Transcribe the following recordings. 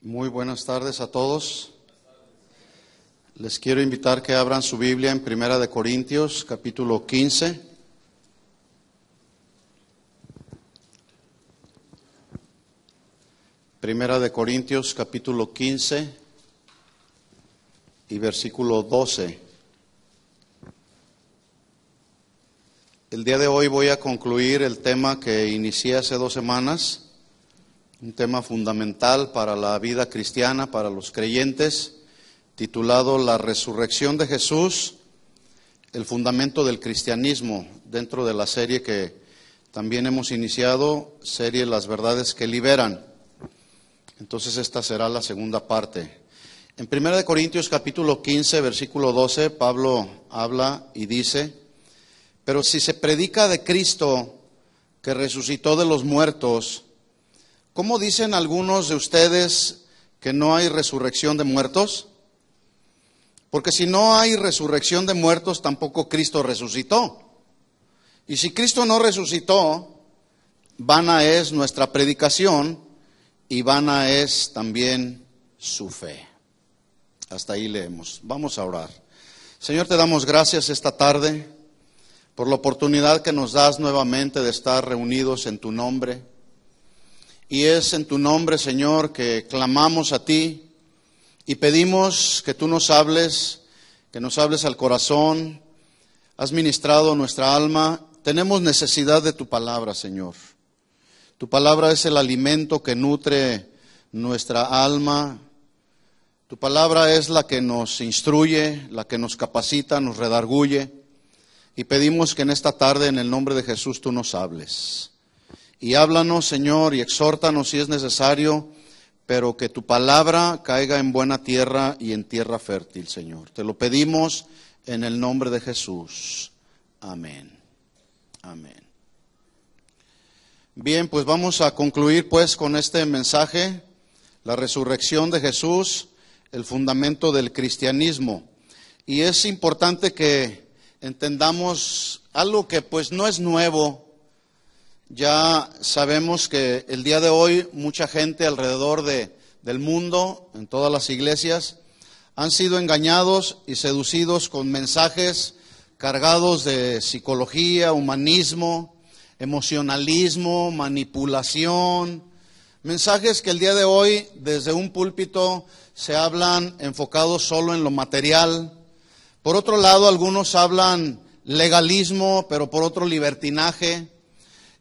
Muy buenas tardes a todos. Les quiero invitar que abran su Biblia en Primera de Corintios, capítulo 15. Primera de Corintios, capítulo 15 y versículo 12. El día de hoy voy a concluir el tema que inicié hace 2 semanas, un tema fundamental para la vida cristiana, para los creyentes, titulado La resurrección de Jesús, el fundamento del cristianismo, dentro de la serie que también hemos iniciado, serie Las verdades que liberan. Entonces esta será la segunda parte. En 1 Corintios capítulo 15, versículo 12, Pablo habla y dice: pero si se predica de Cristo que resucitó de los muertos, ¿cómo dicen algunos de ustedes que no hay resurrección de muertos? Porque si no hay resurrección de muertos, tampoco Cristo resucitó. Y si Cristo no resucitó, vana es nuestra predicación y vana es también su fe. Hasta ahí leemos. Vamos a orar. Señor, te damos gracias esta tarde por la oportunidad que nos das nuevamente de estar reunidos en tu nombre. Y es en tu nombre, Señor, que clamamos a ti y pedimos que tú nos hables al corazón. Has ministrado nuestra alma. Tenemos necesidad de tu palabra, Señor. Tu palabra es el alimento que nutre nuestra alma. Tu palabra es la que nos instruye, la que nos capacita, nos redarguye. Y pedimos que en esta tarde, en el nombre de Jesús, tú nos hables. Y háblanos, Señor, y exhórtanos si es necesario, pero que tu palabra caiga en buena tierra y en tierra fértil, Señor. Te lo pedimos en el nombre de Jesús. Amén. Amén. Bien, pues vamos a concluir pues con este mensaje, la resurrección de Jesús, el fundamento del cristianismo. Y es importante que entendamos algo que pues no es nuevo. Ya sabemos que el día de hoy mucha gente alrededor del mundo, en todas las iglesias, han sido engañados y seducidos con mensajes cargados de psicología, humanismo, emocionalismo, manipulación, mensajes que el día de hoy desde un púlpito se hablan enfocados solo en lo material. Por otro lado, algunos hablan legalismo, pero por otro libertinaje.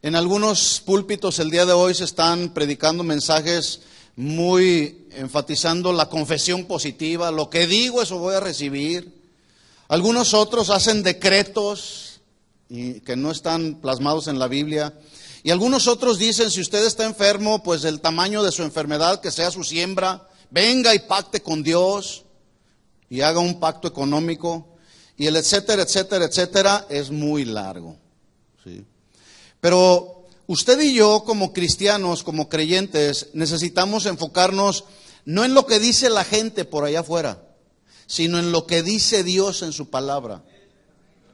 En algunos púlpitos el día de hoy se están predicando mensajes muy enfatizando la confesión positiva. Lo que digo, eso voy a recibir. Algunos otros hacen decretos que no están plasmados en la Biblia. Y algunos otros dicen, si usted está enfermo, pues el tamaño de su enfermedad, que sea su siembra, venga y pacte con Dios y haga un pacto económico, y el etcétera, etcétera, etcétera, es muy largo, ¿sí? Pero usted y yo, como cristianos, como creyentes, necesitamos enfocarnos no en lo que dice la gente por allá afuera, sino en lo que dice Dios en su palabra.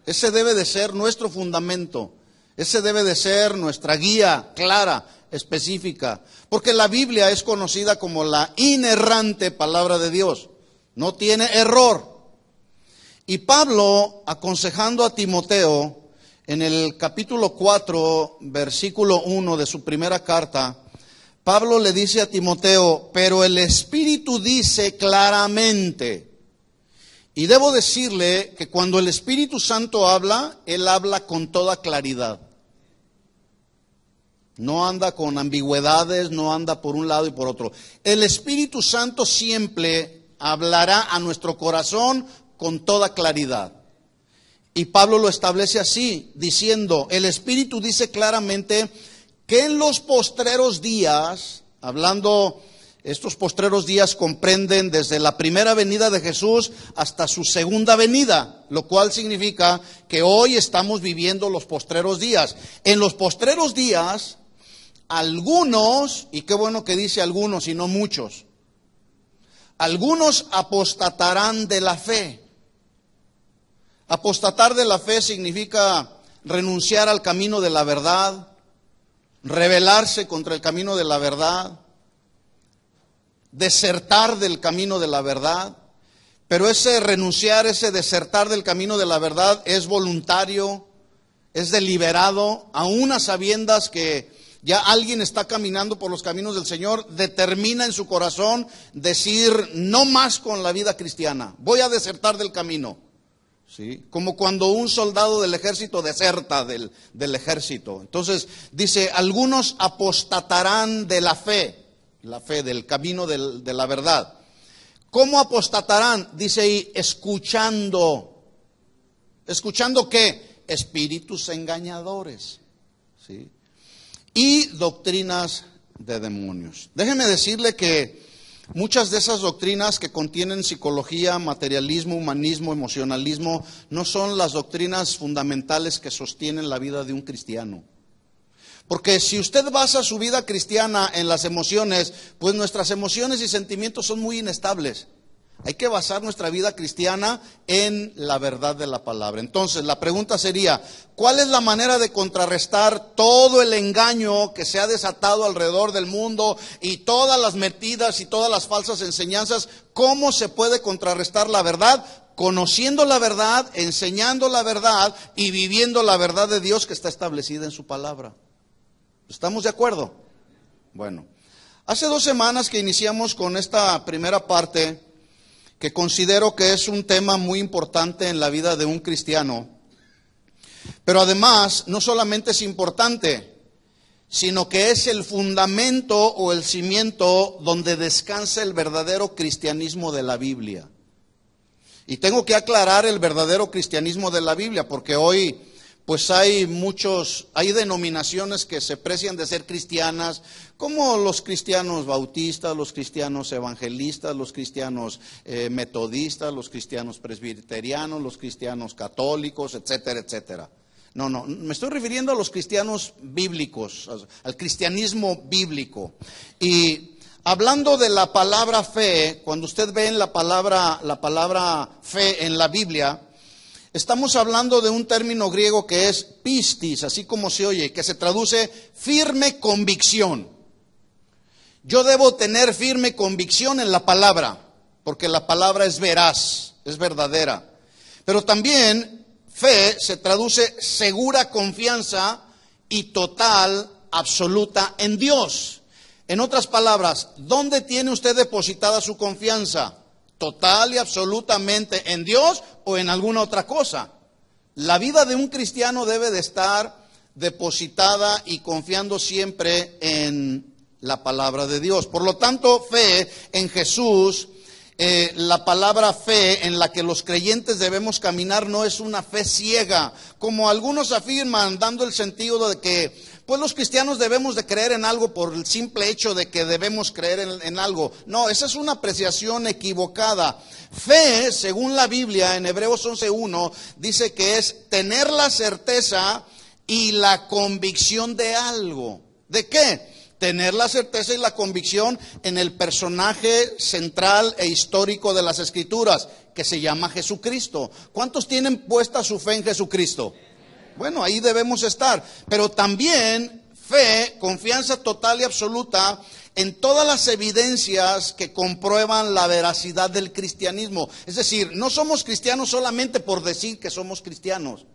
Ese debe de ser nuestro fundamento, ese debe de ser nuestra guía clara, específica, porque la Biblia es conocida como la inerrante palabra de Dios. No tiene error. Y Pablo, aconsejando a Timoteo, en el capítulo 4, versículo 1 de su primera carta, Pablo le dice a Timoteo: pero el Espíritu dice claramente. Y debo decirle que cuando el Espíritu Santo habla, Él habla con toda claridad. No anda con ambigüedades, no anda por un lado y por otro. El Espíritu Santo siempre hablará a nuestro corazón con toda claridad. Y Pablo lo establece así, diciendo: el Espíritu dice claramente que en los postreros días, hablando, estos postreros días comprenden desde la primera venida de Jesús hasta su segunda venida, lo cual significa que hoy estamos viviendo los postreros días. En los postreros días, algunos, y qué bueno que dice algunos y no muchos, algunos apostatarán de la fe. Apostatar de la fe significa renunciar al camino de la verdad, rebelarse contra el camino de la verdad, desertar del camino de la verdad, pero ese renunciar, ese desertar del camino de la verdad es voluntario, es deliberado, aún a sabiendas que ya alguien está caminando por los caminos del Señor, determina en su corazón decir no más con la vida cristiana, voy a desertar del camino. ¿Sí? Como cuando un soldado del ejército deserta del ejército. Entonces dice, algunos apostatarán de la fe del camino de la verdad. ¿Cómo apostatarán? Dice ahí, escuchando. ¿Escuchando qué? Espíritus engañadores. ¿Sí? Y doctrinas de demonios. Déjeme decirle que muchas de esas doctrinas que contienen psicología, materialismo, humanismo, emocionalismo, no son las doctrinas fundamentales que sostienen la vida de un cristiano. Porque si usted basa su vida cristiana en las emociones, pues nuestras emociones y sentimientos son muy inestables. Hay que basar nuestra vida cristiana en la verdad de la palabra. Entonces, la pregunta sería, ¿cuál es la manera de contrarrestar todo el engaño que se ha desatado alrededor del mundo y todas las mentiras y todas las falsas enseñanzas? ¿Cómo se puede contrarrestar la verdad? Conociendo la verdad, enseñando la verdad y viviendo la verdad de Dios que está establecida en su palabra. ¿Estamos de acuerdo? Bueno, hace 2 semanas que iniciamos con esta primera parte, que considero que es un tema muy importante en la vida de un cristiano, pero además no solamente es importante, sino que es el fundamento o el cimiento donde descansa el verdadero cristianismo de la Biblia. Y tengo que aclarar el verdadero cristianismo de la Biblia, porque hoy pues hay denominaciones que se precian de ser cristianas, como los cristianos bautistas, los cristianos evangelistas, los cristianos metodistas, los cristianos presbiterianos, los cristianos católicos, etcétera, etcétera. No, me estoy refiriendo a los cristianos bíblicos, al cristianismo bíblico. Y hablando de la palabra fe, cuando usted ve en la palabra fe en la Biblia, estamos hablando de un término griego que es pistis, así como se oye, que se traduce firme convicción. Yo debo tener firme convicción en la palabra, porque la palabra es veraz, es verdadera. Pero también fe se traduce segura confianza y total, absoluta en Dios. En otras palabras, ¿dónde tiene usted depositada su confianza? ¿Total y absolutamente en Dios o en alguna otra cosa? La vida de un cristiano debe de estar depositada y confiando siempre en la palabra de Dios. Por lo tanto, fe en Jesús, la palabra fe en la que los creyentes debemos caminar no es una fe ciega, como algunos afirman, dando el sentido de que pues los cristianos debemos de creer en algo por el simple hecho de que debemos creer en algo. No, esa es una apreciación equivocada. Fe, según la Biblia, en Hebreos 11:1, dice que es tener la certeza y la convicción de algo. ¿De qué? Tener la certeza y la convicción en el personaje central e histórico de las Escrituras, que se llama Jesucristo. ¿Cuántos tienen puesta su fe en Jesucristo? Bueno, ahí debemos estar, pero también fe, confianza total y absoluta en todas las evidencias que comprueban la veracidad del cristianismo. Es decir, no somos cristianos solamente por decir que somos cristianos.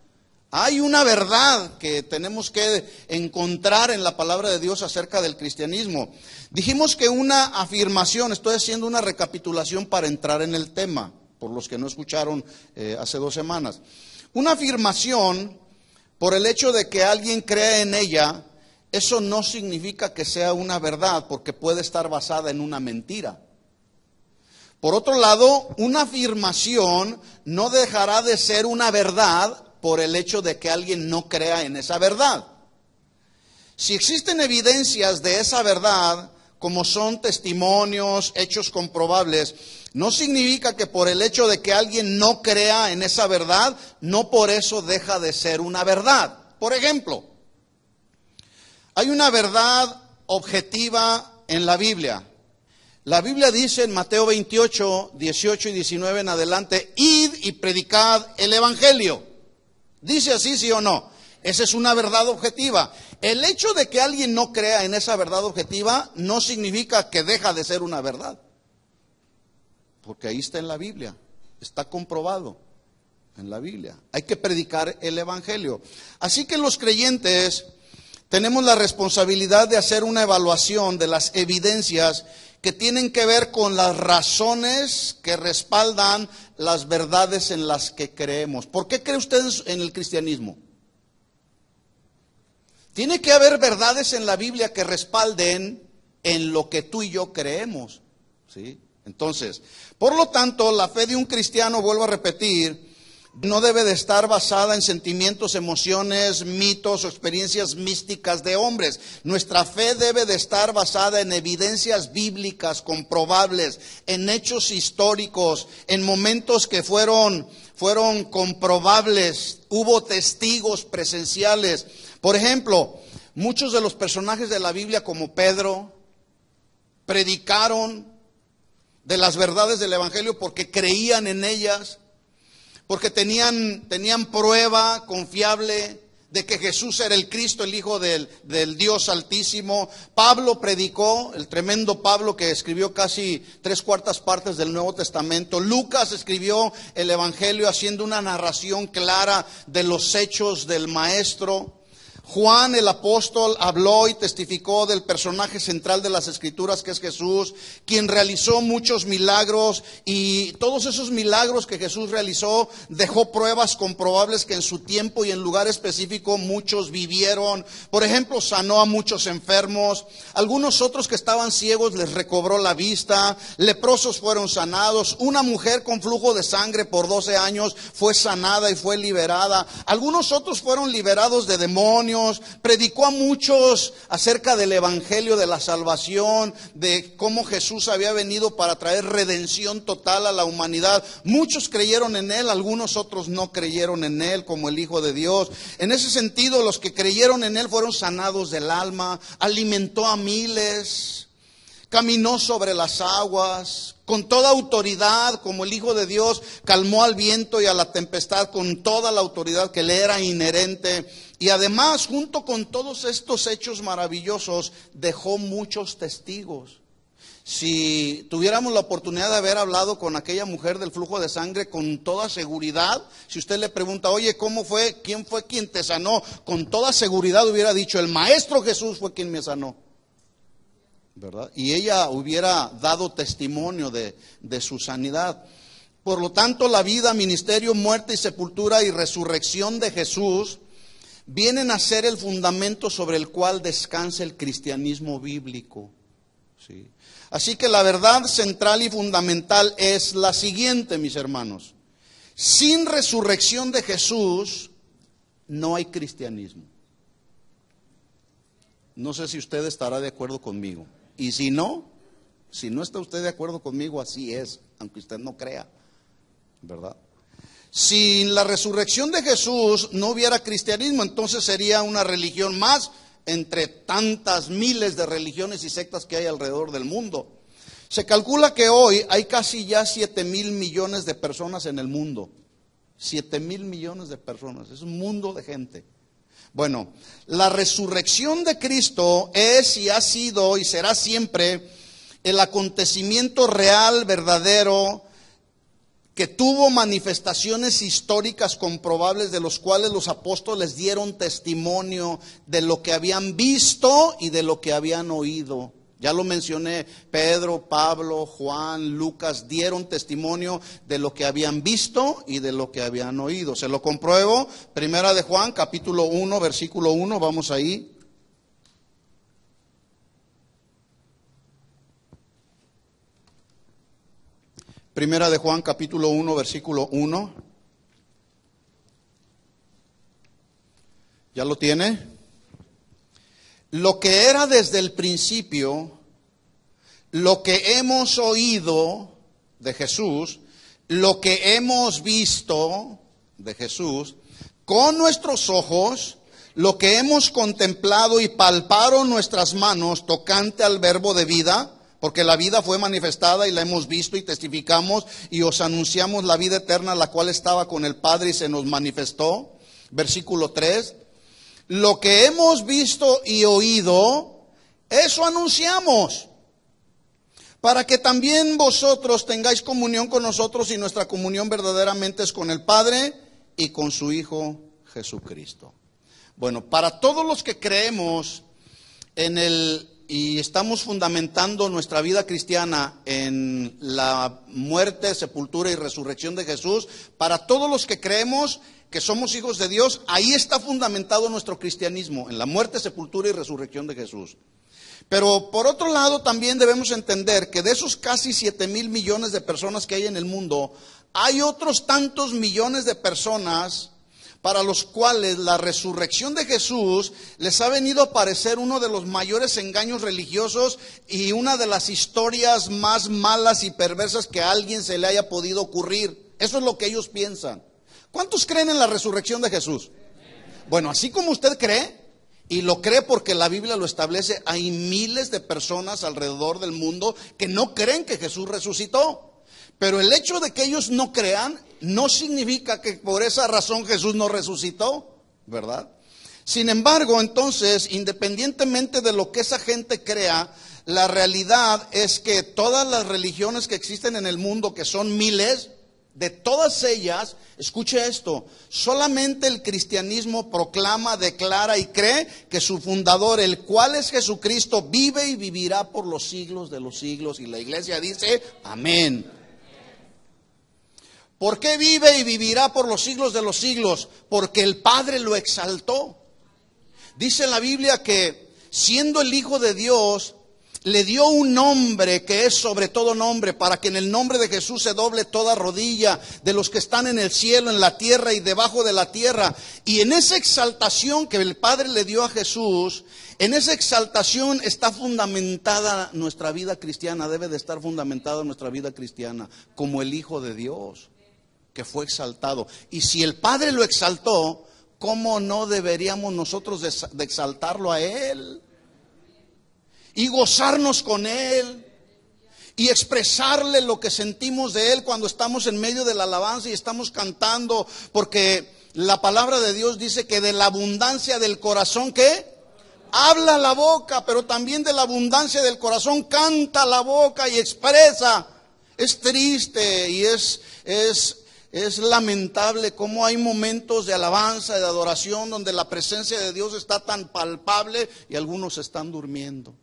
Hay una verdad que tenemos que encontrar en la palabra de Dios acerca del cristianismo. Dijimos que una afirmación, estoy haciendo una recapitulación para entrar en el tema, por los que no escucharon hace 2 semanas. Una afirmación, por el hecho de que alguien crea en ella, eso no significa que sea una verdad, porque puede estar basada en una mentira. Por otro lado, una afirmación no dejará de ser una verdad por el hecho de que alguien no crea en esa verdad. Si existen evidencias de esa verdad, como son testimonios, hechos comprobables, no significa que por el hecho de que alguien no crea en esa verdad, no por eso deja de ser una verdad. Por ejemplo, hay una verdad objetiva en la Biblia. La Biblia dice en Mateo 28, 18 y 19 en adelante, id y predicad el evangelio. ¿Dice así, sí o no? Esa es una verdad objetiva. El hecho de que alguien no crea en esa verdad objetiva no significa que deja de ser una verdad. porque ahí está en la Biblia, está comprobado en la Biblia. Hay que predicar el evangelio. Así que los creyentes tenemos la responsabilidad de hacer una evaluación de las evidencias que tienen que ver con las razones que respaldan las verdades en las que creemos. ¿Por qué cree usted en el cristianismo? Tiene que haber verdades en la Biblia que respalden en lo que tú y yo creemos, ¿sí? Entonces, por lo tanto, la fe de un cristiano, vuelvo a repetir, no debe de estar basada en sentimientos, emociones, mitos o experiencias místicas de hombres. Nuestra fe debe de estar basada en evidencias bíblicas comprobables, en hechos históricos, en momentos que fueron comprobables, hubo testigos presenciales. Por ejemplo, muchos de los personajes de la Biblia, como Pedro, predicaron de las verdades del evangelio porque creían en ellas, porque tenían prueba confiable de que Jesús era el Cristo, el Hijo del Dios Altísimo. Pablo predicó, el tremendo Pablo que escribió casi 3/4 partes del Nuevo Testamento. Lucas escribió el Evangelio haciendo una narración clara de los hechos del Maestro. Juan el apóstol habló y testificó del personaje central de las Escrituras, que es Jesús, quien realizó muchos milagros, y todos esos milagros que Jesús realizó dejó pruebas comprobables que en su tiempo y en lugar específico muchos vivieron. Por ejemplo, sanó a muchos enfermos, algunos otros que estaban ciegos les recobró la vista, leprosos fueron sanados, una mujer con flujo de sangre por 12 años fue sanada y fue liberada, algunos otros fueron liberados de demonios. Predicó a muchos acerca del evangelio de la salvación, de cómo Jesús había venido para traer redención total a la humanidad. Muchos creyeron en él, algunos otros no creyeron en él como el Hijo de Dios. En ese sentido, los que creyeron en él fueron sanados del alma, alimentó a miles, caminó sobre las aguas, con toda autoridad, como el Hijo de Dios, calmó al viento y a la tempestad con toda la autoridad que le era inherente. Y además, junto con todos estos hechos maravillosos, dejó muchos testigos. Si tuviéramos la oportunidad de haber hablado con aquella mujer del flujo de sangre, con toda seguridad, si usted le pregunta, oye, ¿cómo fue? ¿Quién fue quien te sanó? Con toda seguridad hubiera dicho, el Maestro Jesús fue quien me sanó, ¿verdad? Y ella hubiera dado testimonio de su sanidad. Por lo tanto, la vida, ministerio, muerte y sepultura y resurrección de Jesús vienen a ser el fundamento sobre el cual descansa el cristianismo bíblico, ¿sí? Así que la verdad central y fundamental es la siguiente, mis hermanos: sin resurrección de Jesús no hay cristianismo. No sé si usted estará de acuerdo conmigo. Y si no está usted de acuerdo conmigo, así es, aunque usted no crea, ¿verdad? Sin la resurrección de Jesús no hubiera cristianismo, entonces sería una religión más entre tantas miles de religiones y sectas que hay alrededor del mundo. Se calcula que hoy hay casi ya 7,000 millones de personas en el mundo. 7,000 millones de personas, es un mundo de gente. Bueno, la resurrección de Cristo es y ha sido y será siempre el acontecimiento real, verdadero, que tuvo manifestaciones históricas comprobables, de los cuales los apóstoles dieron testimonio de lo que habían visto y de lo que habían oído. Ya lo mencioné, Pedro, Pablo, Juan, Lucas dieron testimonio de lo que habían visto y de lo que habían oído. Se lo compruebo, Primera de Juan, capítulo 1, versículo 1, vamos ahí. Primera de Juan, capítulo 1, versículo 1. ¿Ya lo tiene? Lo que era desde el principio, lo que hemos oído de Jesús, lo que hemos visto de Jesús, con nuestros ojos, lo que hemos contemplado y palparon nuestras manos tocante al verbo de vida, porque la vida fue manifestada y la hemos visto y testificamos y os anunciamos la vida eterna, la cual estaba con el Padre y se nos manifestó. Versículo 3. Lo que hemos visto y oído, eso anunciamos, para que también vosotros tengáis comunión con nosotros, y nuestra comunión verdaderamente es con el Padre y con su Hijo Jesucristo. Bueno, para todos los que creemos en y estamos fundamentando nuestra vida cristiana en la muerte, sepultura y resurrección de Jesús, para todos los que creemos que somos hijos de Dios, ahí está fundamentado nuestro cristianismo, en la muerte, sepultura y resurrección de Jesús. Pero por otro lado también debemos entender que de esos casi 7,000 millones de personas que hay en el mundo, hay otros tantos millones de personas para los cuales la resurrección de Jesús les ha venido a parecer uno de los mayores engaños religiosos y una de las historias más malas y perversas que a alguien se le haya podido ocurrir. Eso es lo que ellos piensan. ¿Cuántos creen en la resurrección de Jesús? Bueno, así como usted cree, y lo cree porque la Biblia lo establece, hay miles de personas alrededor del mundo que no creen que Jesús resucitó. Pero el hecho de que ellos no crean no significa que por esa razón Jesús no resucitó, ¿verdad? Sin embargo, entonces, independientemente de lo que esa gente crea, la realidad es que todas las religiones que existen en el mundo, que son miles, de todas ellas, escuche esto, solamente el cristianismo proclama, declara y cree que su fundador, el cual es Jesucristo, vive y vivirá por los siglos de los siglos. Y la iglesia dice, amén. ¿Por qué vive y vivirá por los siglos de los siglos? Porque el Padre lo exaltó. Dice la Biblia que siendo el Hijo de Dios, le dio un nombre que es sobre todo nombre, para que en el nombre de Jesús se doble toda rodilla de los que están en el cielo, en la tierra y debajo de la tierra. Y en esa exaltación que el Padre le dio a Jesús, en esa exaltación está fundamentada nuestra vida cristiana, debe de estar fundamentada nuestra vida cristiana, como el Hijo de Dios, que fue exaltado. Y si el Padre lo exaltó, ¿cómo no deberíamos nosotros de exaltarlo a Él? Y gozarnos con Él, y expresarle lo que sentimos de Él cuando estamos en medio de la alabanza y estamos cantando, porque la palabra de Dios dice que de la abundancia del corazón, ¿qué? Habla la boca, pero también de la abundancia del corazón canta la boca y expresa. Es triste y es lamentable cómo hay momentos de alabanza, de adoración, donde la presencia de Dios está tan palpable y algunos están durmiendo.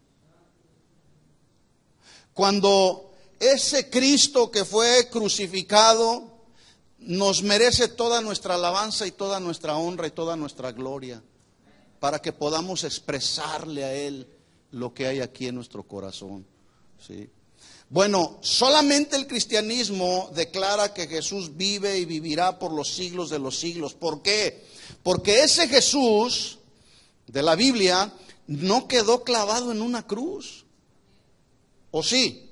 Cuando ese Cristo que fue crucificado nos merece toda nuestra alabanza y toda nuestra honra y toda nuestra gloria, para que podamos expresarle a Él lo que hay aquí en nuestro corazón, ¿sí? Bueno, solamente el cristianismo declara que Jesús vive y vivirá por los siglos de los siglos. ¿Por qué? Porque ese Jesús de la Biblia no quedó clavado en una cruz. ¿O sí?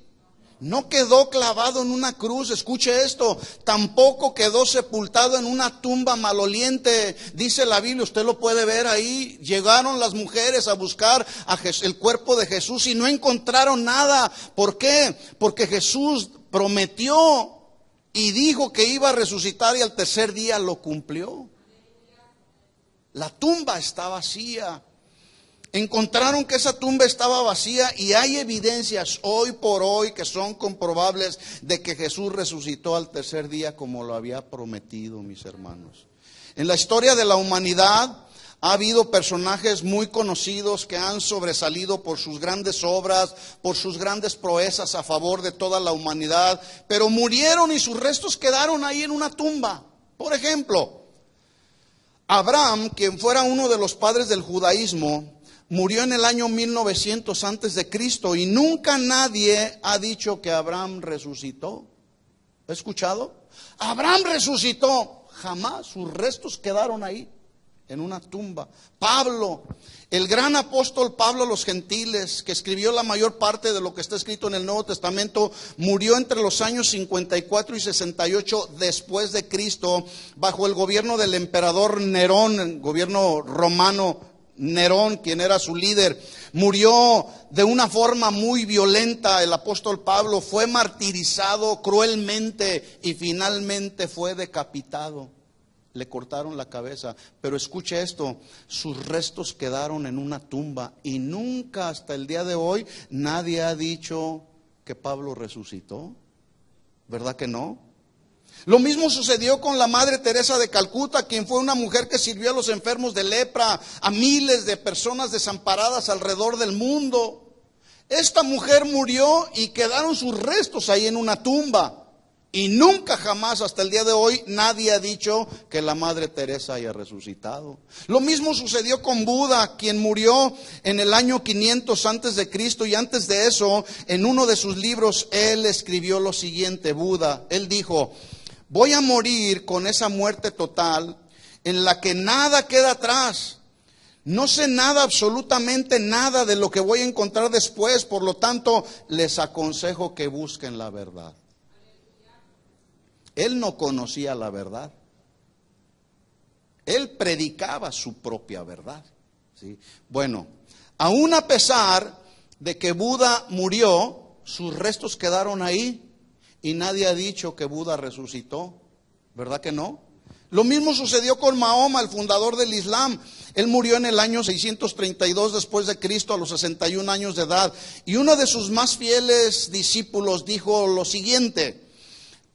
No quedó clavado en una cruz, escuche esto, tampoco quedó sepultado en una tumba maloliente. Dice la Biblia, usted lo puede ver ahí, llegaron las mujeres a buscar el cuerpo de Jesús y no encontraron nada. ¿Por qué? Porque Jesús prometió y dijo que iba a resucitar y al tercer día lo cumplió. La tumba está vacía. Encontraron que esa tumba estaba vacía y hay evidencias hoy por hoy que son comprobables de que Jesús resucitó al tercer día como lo había prometido, mis hermanos. En la historia de la humanidad ha habido personajes muy conocidos que han sobresalido por sus grandes obras, por sus grandes proezas a favor de toda la humanidad, pero murieron y sus restos quedaron ahí en una tumba. Por ejemplo, Abraham, quien fuera uno de los padres del judaísmo, murió en el año 1900 antes de Cristo y nunca nadie ha dicho que Abraham resucitó. ¿Ha escuchado? Abraham resucitó. Jamás, sus restos quedaron ahí en una tumba. Pablo, el gran apóstol Pablo a los gentiles, que escribió la mayor parte de lo que está escrito en el Nuevo Testamento, murió entre los años 54 y 68 después de Cristo, bajo el gobierno del emperador Nerón, el gobierno romano. Nerón, quien era su líder, murió de una forma muy violenta. El apóstol Pablo fue martirizado cruelmente y finalmente fue decapitado. Le cortaron la cabeza. Pero escuche esto, sus restos quedaron en una tumba y nunca hasta el día de hoy nadie ha dicho que Pablo resucitó? ¿Verdad que no? Lo mismo sucedió con la Madre Teresa de Calcuta, quien fue una mujer que sirvió a los enfermos de lepra, a miles de personas desamparadas alrededor del mundo. Esta mujer murió y quedaron sus restos ahí en una tumba. Y nunca jamás hasta el día de hoy nadie ha dicho que la Madre Teresa haya resucitado. Lo mismo sucedió con Buda, quien murió en el año 500 antes de Cristo, y antes de eso, en uno de sus libros, él escribió lo siguiente. Buda, él dijo: voy a morir con esa muerte total en la que nada queda atrás. No sé nada, absolutamente nada de lo que voy a encontrar después, por lo tanto, les aconsejo que busquen la verdad. Él no conocía la verdad. Él predicaba su propia verdad. ¿Sí? Bueno, aún a pesar de que Buda murió, sus restos quedaron ahí y nadie ha dicho que Buda resucitó. ¿Verdad que no? Lo mismo sucedió con Mahoma, el fundador del Islam. Él murió en el año 632 después de Cristo, a los 61 años de edad. Y uno de sus más fieles discípulos dijo lo siguiente: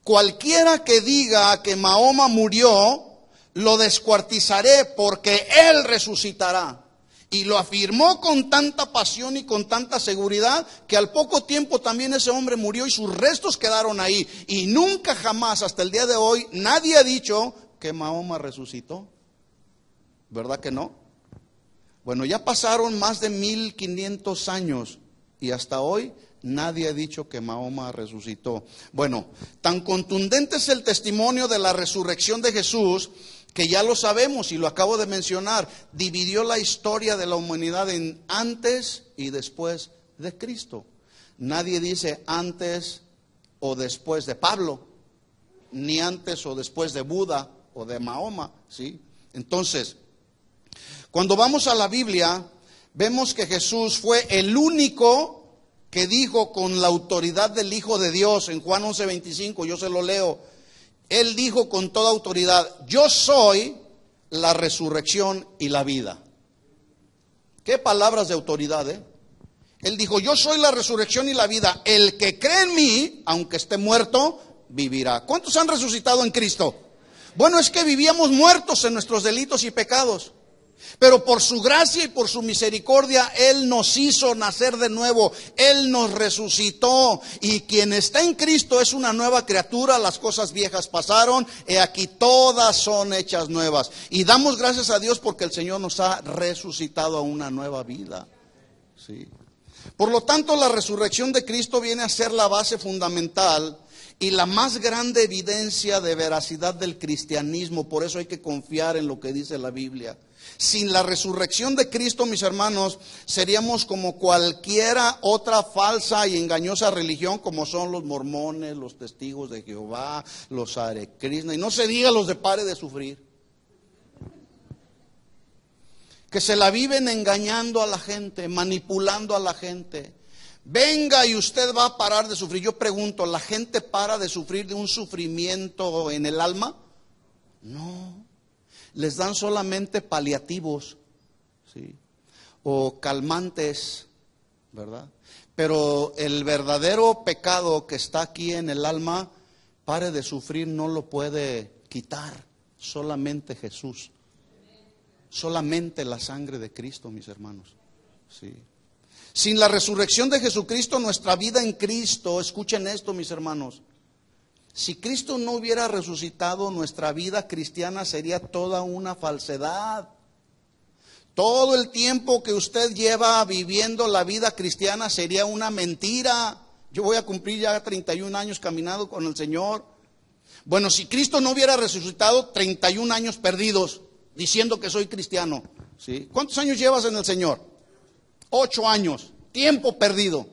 cualquiera que diga que Mahoma murió, lo descuartizaré porque él resucitará. Y lo afirmó con tanta pasión y con tanta seguridad que al poco tiempo también ese hombre murió y sus restos quedaron ahí. Y nunca jamás hasta el día de hoy nadie ha dicho que Mahoma resucitó. ¿Verdad que no? Bueno, ya pasaron más de 1500 años y hasta hoy nadie ha dicho que Mahoma resucitó. Bueno, tan contundente es el testimonio de la resurrección de Jesús que ya lo sabemos y lo acabo de mencionar. Dividió la historia de la humanidad en antes y después de Cristo. Nadie dice antes o después de Pablo, ni antes o después de Buda o de Mahoma, ¿sí? Entonces, cuando vamos a la Biblia, vemos que Jesús fue el único que dijo con la autoridad del Hijo de Dios en Juan 11:25, yo se lo leo. Él dijo con toda autoridad: yo soy la resurrección y la vida. Qué palabras de autoridad, ¿eh? Él dijo: yo soy la resurrección y la vida. El que cree en mí, aunque esté muerto, vivirá. ¿Cuántos han resucitado en Cristo? Bueno, es que vivíamos muertos en nuestros delitos y pecados. Pero por su gracia y por su misericordia, Él nos hizo nacer de nuevo. Él nos resucitó. Y quien está en Cristo es una nueva criatura. Las cosas viejas pasaron, he aquí todas son hechas nuevas. Y damos gracias a Dios porque el Señor nos ha resucitado a una nueva vida. Sí. Por lo tanto, la resurrección de Cristo viene a ser la base fundamental y la más grande evidencia de veracidad del cristianismo. Por eso hay que confiar en lo que dice la Biblia. Sin la resurrección de Cristo, mis hermanos, seríamos como cualquiera otra falsa y engañosa religión, como son los mormones, los testigos de Jehová, los Hare Krishna, y no se diga los de Pare de Sufrir, que se la viven engañando a la gente, manipulando a la gente. Venga y usted va a parar de sufrir. Yo pregunto, ¿la gente para de sufrir de un sufrimiento en el alma? No. Les dan solamente paliativos, ¿sí? O calmantes, ¿verdad? Pero el verdadero pecado que está aquí en el alma, Pare de Sufrir no lo puede quitar, solamente Jesús. Solamente la sangre de Cristo, mis hermanos. ¿Sí? Sin la resurrección de Jesucristo, nuestra vida en Cristo, escuchen esto, mis hermanos. Si Cristo no hubiera resucitado, nuestra vida cristiana sería toda una falsedad. Todo el tiempo que usted lleva viviendo la vida cristiana sería una mentira. Yo voy a cumplir ya 31 años caminando con el Señor. Bueno, si Cristo no hubiera resucitado, 31 años perdidos, diciendo que soy cristiano. ¿Sí? ¿Cuántos años llevas en el Señor? 8 años, tiempo perdido.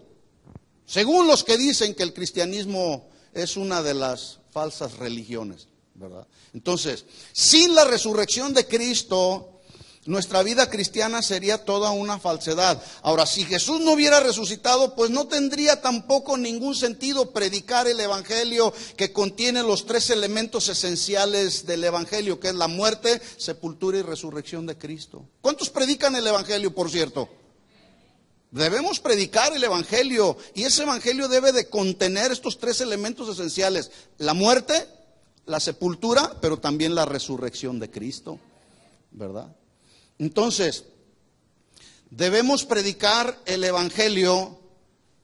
Según los que dicen que el cristianismo es una de las falsas religiones, ¿verdad? Entonces, sin la resurrección de Cristo, nuestra vida cristiana sería toda una falsedad. Ahora, si Jesús no hubiera resucitado, pues no tendría tampoco ningún sentido predicar el Evangelio, que contiene los 3 elementos esenciales del Evangelio, que es la muerte, sepultura y resurrección de Cristo. ¿Cuántos predican el Evangelio, por cierto? Debemos predicar el evangelio, y ese evangelio debe de contener estos tres elementos esenciales: la muerte, la sepultura, pero también la resurrección de Cristo, ¿verdad? Entonces, debemos predicar el evangelio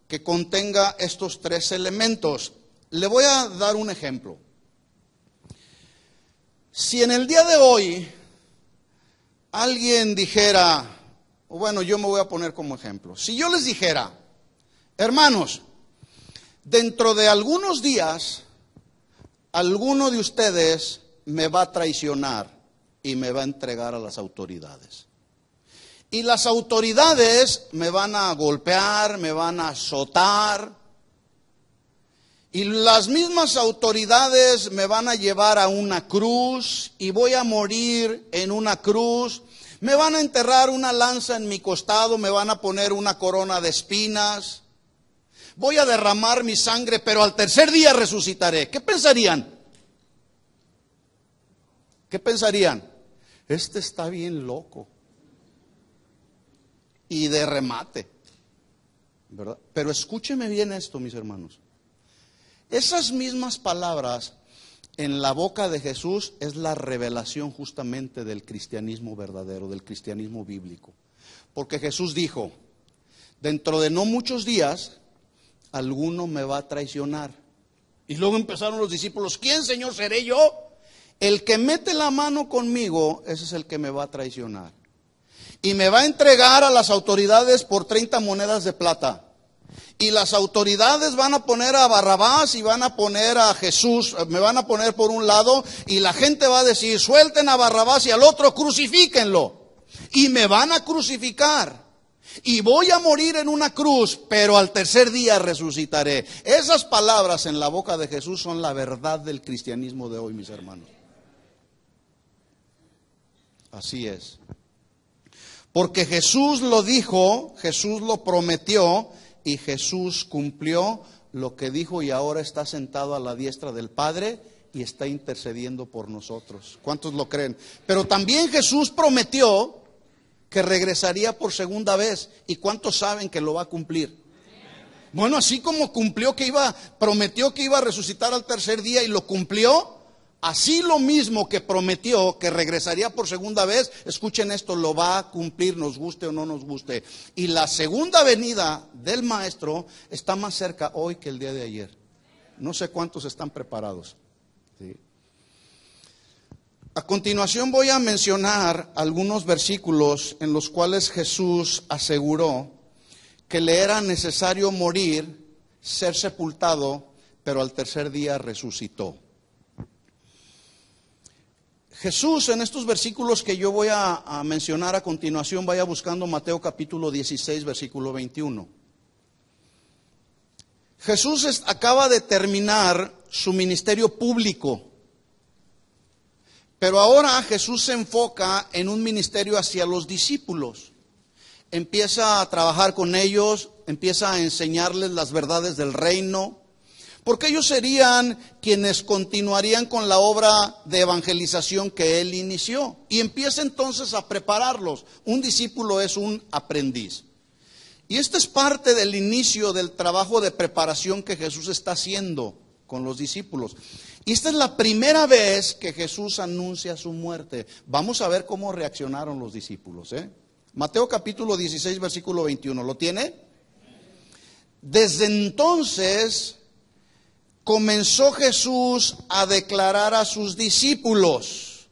que contenga estos tres elementos. Le voy a dar un ejemplo. Si en el día de hoy alguien dijera, bueno, yo me voy a poner como ejemplo. Si yo les dijera, hermanos, dentro de algunos días, alguno de ustedes me va a traicionar y me va a entregar a las autoridades. Y las autoridades me van a golpear, me van a azotar. Y las mismas autoridades me van a llevar a una cruz y voy a morir en una cruz. Me van a enterrar una lanza en mi costado, me van a poner una corona de espinas. Voy a derramar mi sangre, pero al tercer día resucitaré. ¿Qué pensarían? ¿Qué pensarían? Este está bien loco. Y de remate, ¿verdad? Pero escúcheme bien esto, mis hermanos. Esas mismas palabras en la boca de Jesús es la revelación justamente del cristianismo verdadero, del cristianismo bíblico. Porque Jesús dijo, dentro de no muchos días, alguno me va a traicionar. Y luego empezaron los discípulos, ¿quién, Señor, seré yo? El que mete la mano conmigo, ese es el que me va a traicionar. Y me va a entregar a las autoridades por 30 monedas de plata. Y las autoridades van a poner a Barrabás y van a poner a Jesús, me van a poner por un lado, y la gente va a decir, suelten a Barrabás y al otro crucifíquenlo. Y me van a crucificar. Y voy a morir en una cruz, pero al tercer día resucitaré. Esas palabras en la boca de Jesús son la verdad del cristianismo de hoy, mis hermanos. Así es. Porque Jesús lo dijo, Jesús lo prometió y Jesús cumplió lo que dijo, y ahora está sentado a la diestra del Padre y está intercediendo por nosotros. ¿Cuántos lo creen? Pero también Jesús prometió que regresaría por segunda vez. ¿Y cuántos saben que lo va a cumplir? Bueno, así como prometió que iba a resucitar al tercer día y lo cumplió, así lo mismo que prometió que regresaría por segunda vez, escuchen esto, lo va a cumplir, nos guste o no nos guste. Y la segunda venida del Maestro está más cerca hoy que el día de ayer. No sé cuántos están preparados. ¿Sí? A continuación voy a mencionar algunos versículos en los cuales Jesús aseguró que le era necesario morir, ser sepultado, pero al tercer día resucitó. Jesús, en estos versículos que yo voy a mencionar a continuación, vaya buscando Mateo capítulo 16, versículo 21. Jesús acaba de terminar su ministerio público, pero ahora Jesús se enfoca en un ministerio hacia los discípulos. Empieza a trabajar con ellos, empieza a enseñarles las verdades del reino, porque ellos serían quienes continuarían con la obra de evangelización que él inició. Y empieza entonces a prepararlos. Un discípulo es un aprendiz. Y este es parte del inicio del trabajo de preparación que Jesús está haciendo con los discípulos. Y esta es la primera vez que Jesús anuncia su muerte. Vamos a ver cómo reaccionaron los discípulos. Mateo capítulo 16, versículo 21. ¿Lo tiene? Desde entonces comenzó Jesús a declarar a sus discípulos.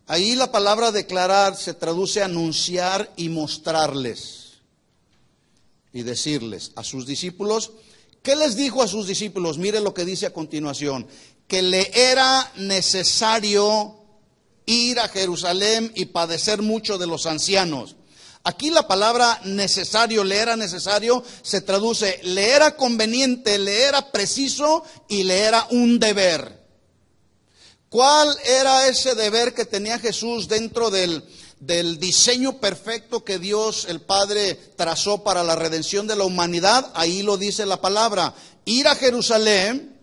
Ahí la palabra declarar se traduce anunciar y mostrarles. Y decirles a sus discípulos. ¿Qué les dijo a sus discípulos? Mire lo que dice a continuación. Que le era necesario ir a Jerusalén y padecer mucho de los ancianos. Aquí la palabra necesario, le era necesario, se traduce, le era conveniente, le era preciso y le era un deber. ¿Cuál era ese deber que tenía Jesús dentro del diseño perfecto que Dios el Padre trazó para la redención de la humanidad? Ahí lo dice la palabra, ir a Jerusalén,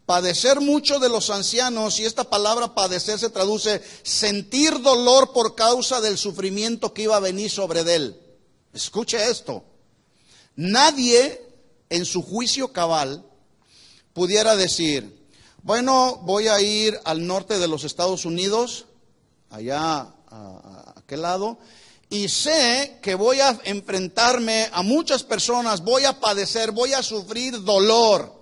padecer mucho de los ancianos, y esta palabra padecer se traduce sentir dolor por causa del sufrimiento que iba a venir sobre él. Escuche esto, Nadie en su juicio cabal pudiera decir, bueno, voy a ir al norte de los Estados Unidos, allá a aquel lado, y sé que voy a enfrentarme a muchas personas, voy a padecer, voy a sufrir dolor.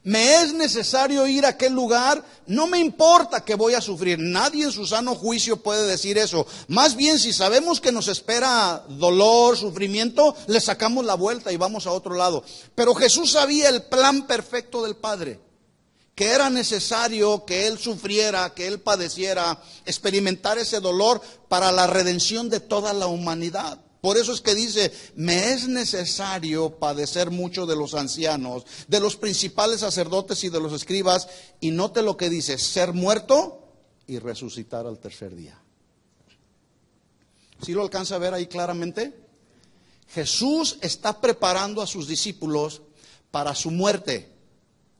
Me es necesario ir a aquel lugar, no me importa que voy a sufrir. Nadie en su sano juicio puede decir eso. Más bien, si sabemos que nos espera dolor, sufrimiento, le sacamos la vuelta y vamos a otro lado. Pero Jesús sabía el plan perfecto del Padre, que era necesario que Él sufriera, que Él padeciera, experimentar ese dolor para la redención de toda la humanidad. Por eso es que dice, me es necesario padecer mucho de los ancianos, de los principales sacerdotes y de los escribas. Y note lo que dice, ser muerto y resucitar al tercer día. ¿Sí lo alcanza a ver ahí claramente? Jesús está preparando a sus discípulos para su muerte.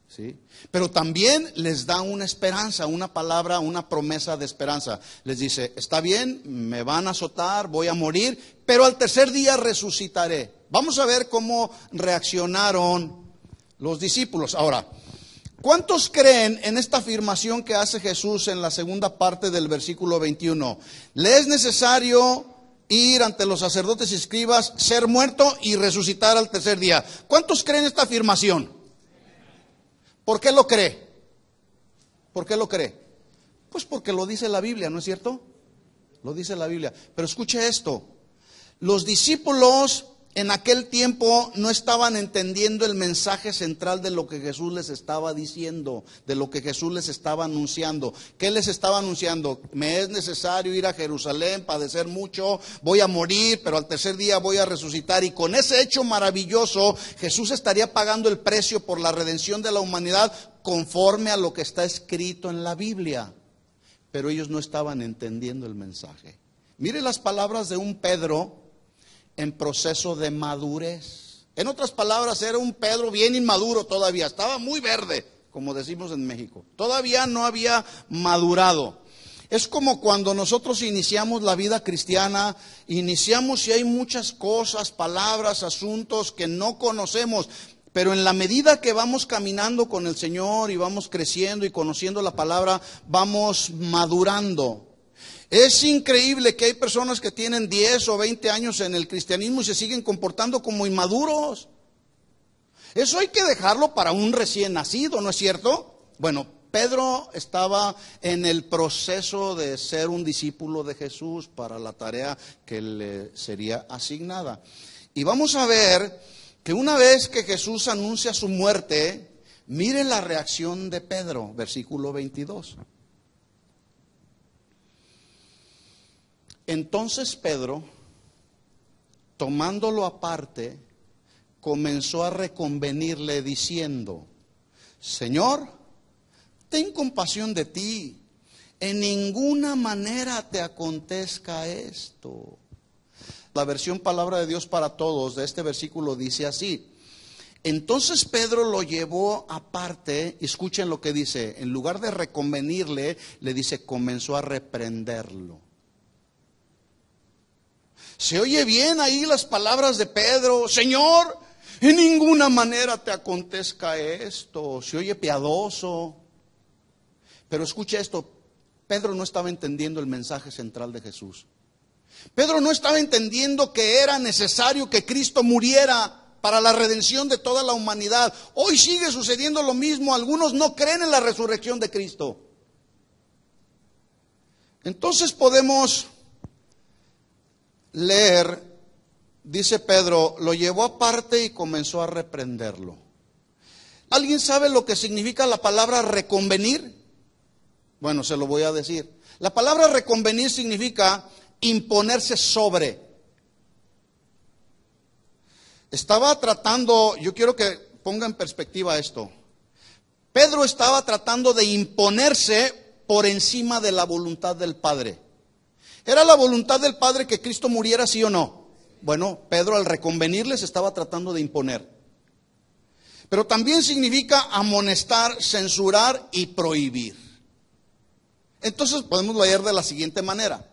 ¿Sí? Pero también les da una esperanza, una palabra, una promesa de esperanza. Les dice, está bien, me van a azotar, voy a morir, pero al tercer día resucitaré. Vamos a ver cómo reaccionaron los discípulos. Ahora, ¿cuántos creen en esta afirmación que hace Jesús en la segunda parte del versículo 21? Le es necesario ir ante los sacerdotes y escribas, ser muerto y resucitar al tercer día. ¿Cuántos creen esta afirmación? ¿Por qué lo cree? ¿Por qué lo cree? Pues porque lo dice la Biblia, ¿no es cierto? Lo dice la Biblia. Pero escuche esto, los discípulos en aquel tiempo no estaban entendiendo el mensaje central de lo que Jesús les estaba diciendo, de lo que Jesús les estaba anunciando. ¿Qué les estaba anunciando? Me es necesario ir a Jerusalén, padecer mucho, voy a morir, pero al tercer día voy a resucitar. Y con ese hecho maravilloso, Jesús estaría pagando el precio por la redención de la humanidad conforme a lo que está escrito en la Biblia. Pero ellos no estaban entendiendo el mensaje. Mire las palabras de un Pedro en proceso de madurez. En otras palabras, era un Pedro bien inmaduro todavía, estaba muy verde, como decimos en México. Todavía no había madurado. Es como cuando nosotros iniciamos la vida cristiana, iniciamos y hay muchas cosas, palabras, asuntos que no conocemos. Pero en la medida que vamos caminando con el Señor y vamos creciendo y conociendo la palabra, vamos madurando. Es increíble que hay personas que tienen 10 o 20 años en el cristianismo y se siguen comportando como inmaduros. Eso hay que dejarlo para un recién nacido, ¿no es cierto? Bueno, Pedro estaba en el proceso de ser un discípulo de Jesús para la tarea que le sería asignada. Y vamos a ver que una vez que Jesús anuncia su muerte, mire la reacción de Pedro, versículo 22. Entonces Pedro, tomándolo aparte, comenzó a reconvenirle diciendo, Señor, ten compasión de ti, en ninguna manera te acontezca esto. La versión Palabra de Dios para Todos de este versículo dice así, entonces Pedro lo llevó aparte, y escuchen lo que dice, en lugar de reconvenirle, le dice, comenzó a reprenderlo. Se oye bien ahí las palabras de Pedro, Señor, en ninguna manera te acontezca esto. Se oye piadoso. Pero escucha esto, Pedro no estaba entendiendo el mensaje central de Jesús. Pedro no estaba entendiendo que era necesario que Cristo muriera para la redención de toda la humanidad. Hoy sigue sucediendo lo mismo, algunos no creen en la resurrección de Cristo. Entonces podemos leer, dice Pedro, lo llevó aparte y comenzó a reprenderlo. ¿Alguien sabe lo que significa la palabra reconvenir? Bueno, se lo voy a decir. La palabra reconvenir significa imponerse sobre. Estaba tratando, yo quiero que ponga en perspectiva esto. Pedro estaba tratando de imponerse por encima de la voluntad del Padre. ¿Era la voluntad del Padre que Cristo muriera, sí o no? Bueno, Pedro al reconvenirles estaba tratando de imponer. Pero también significa amonestar, censurar y prohibir. Entonces podemos leer de la siguiente manera.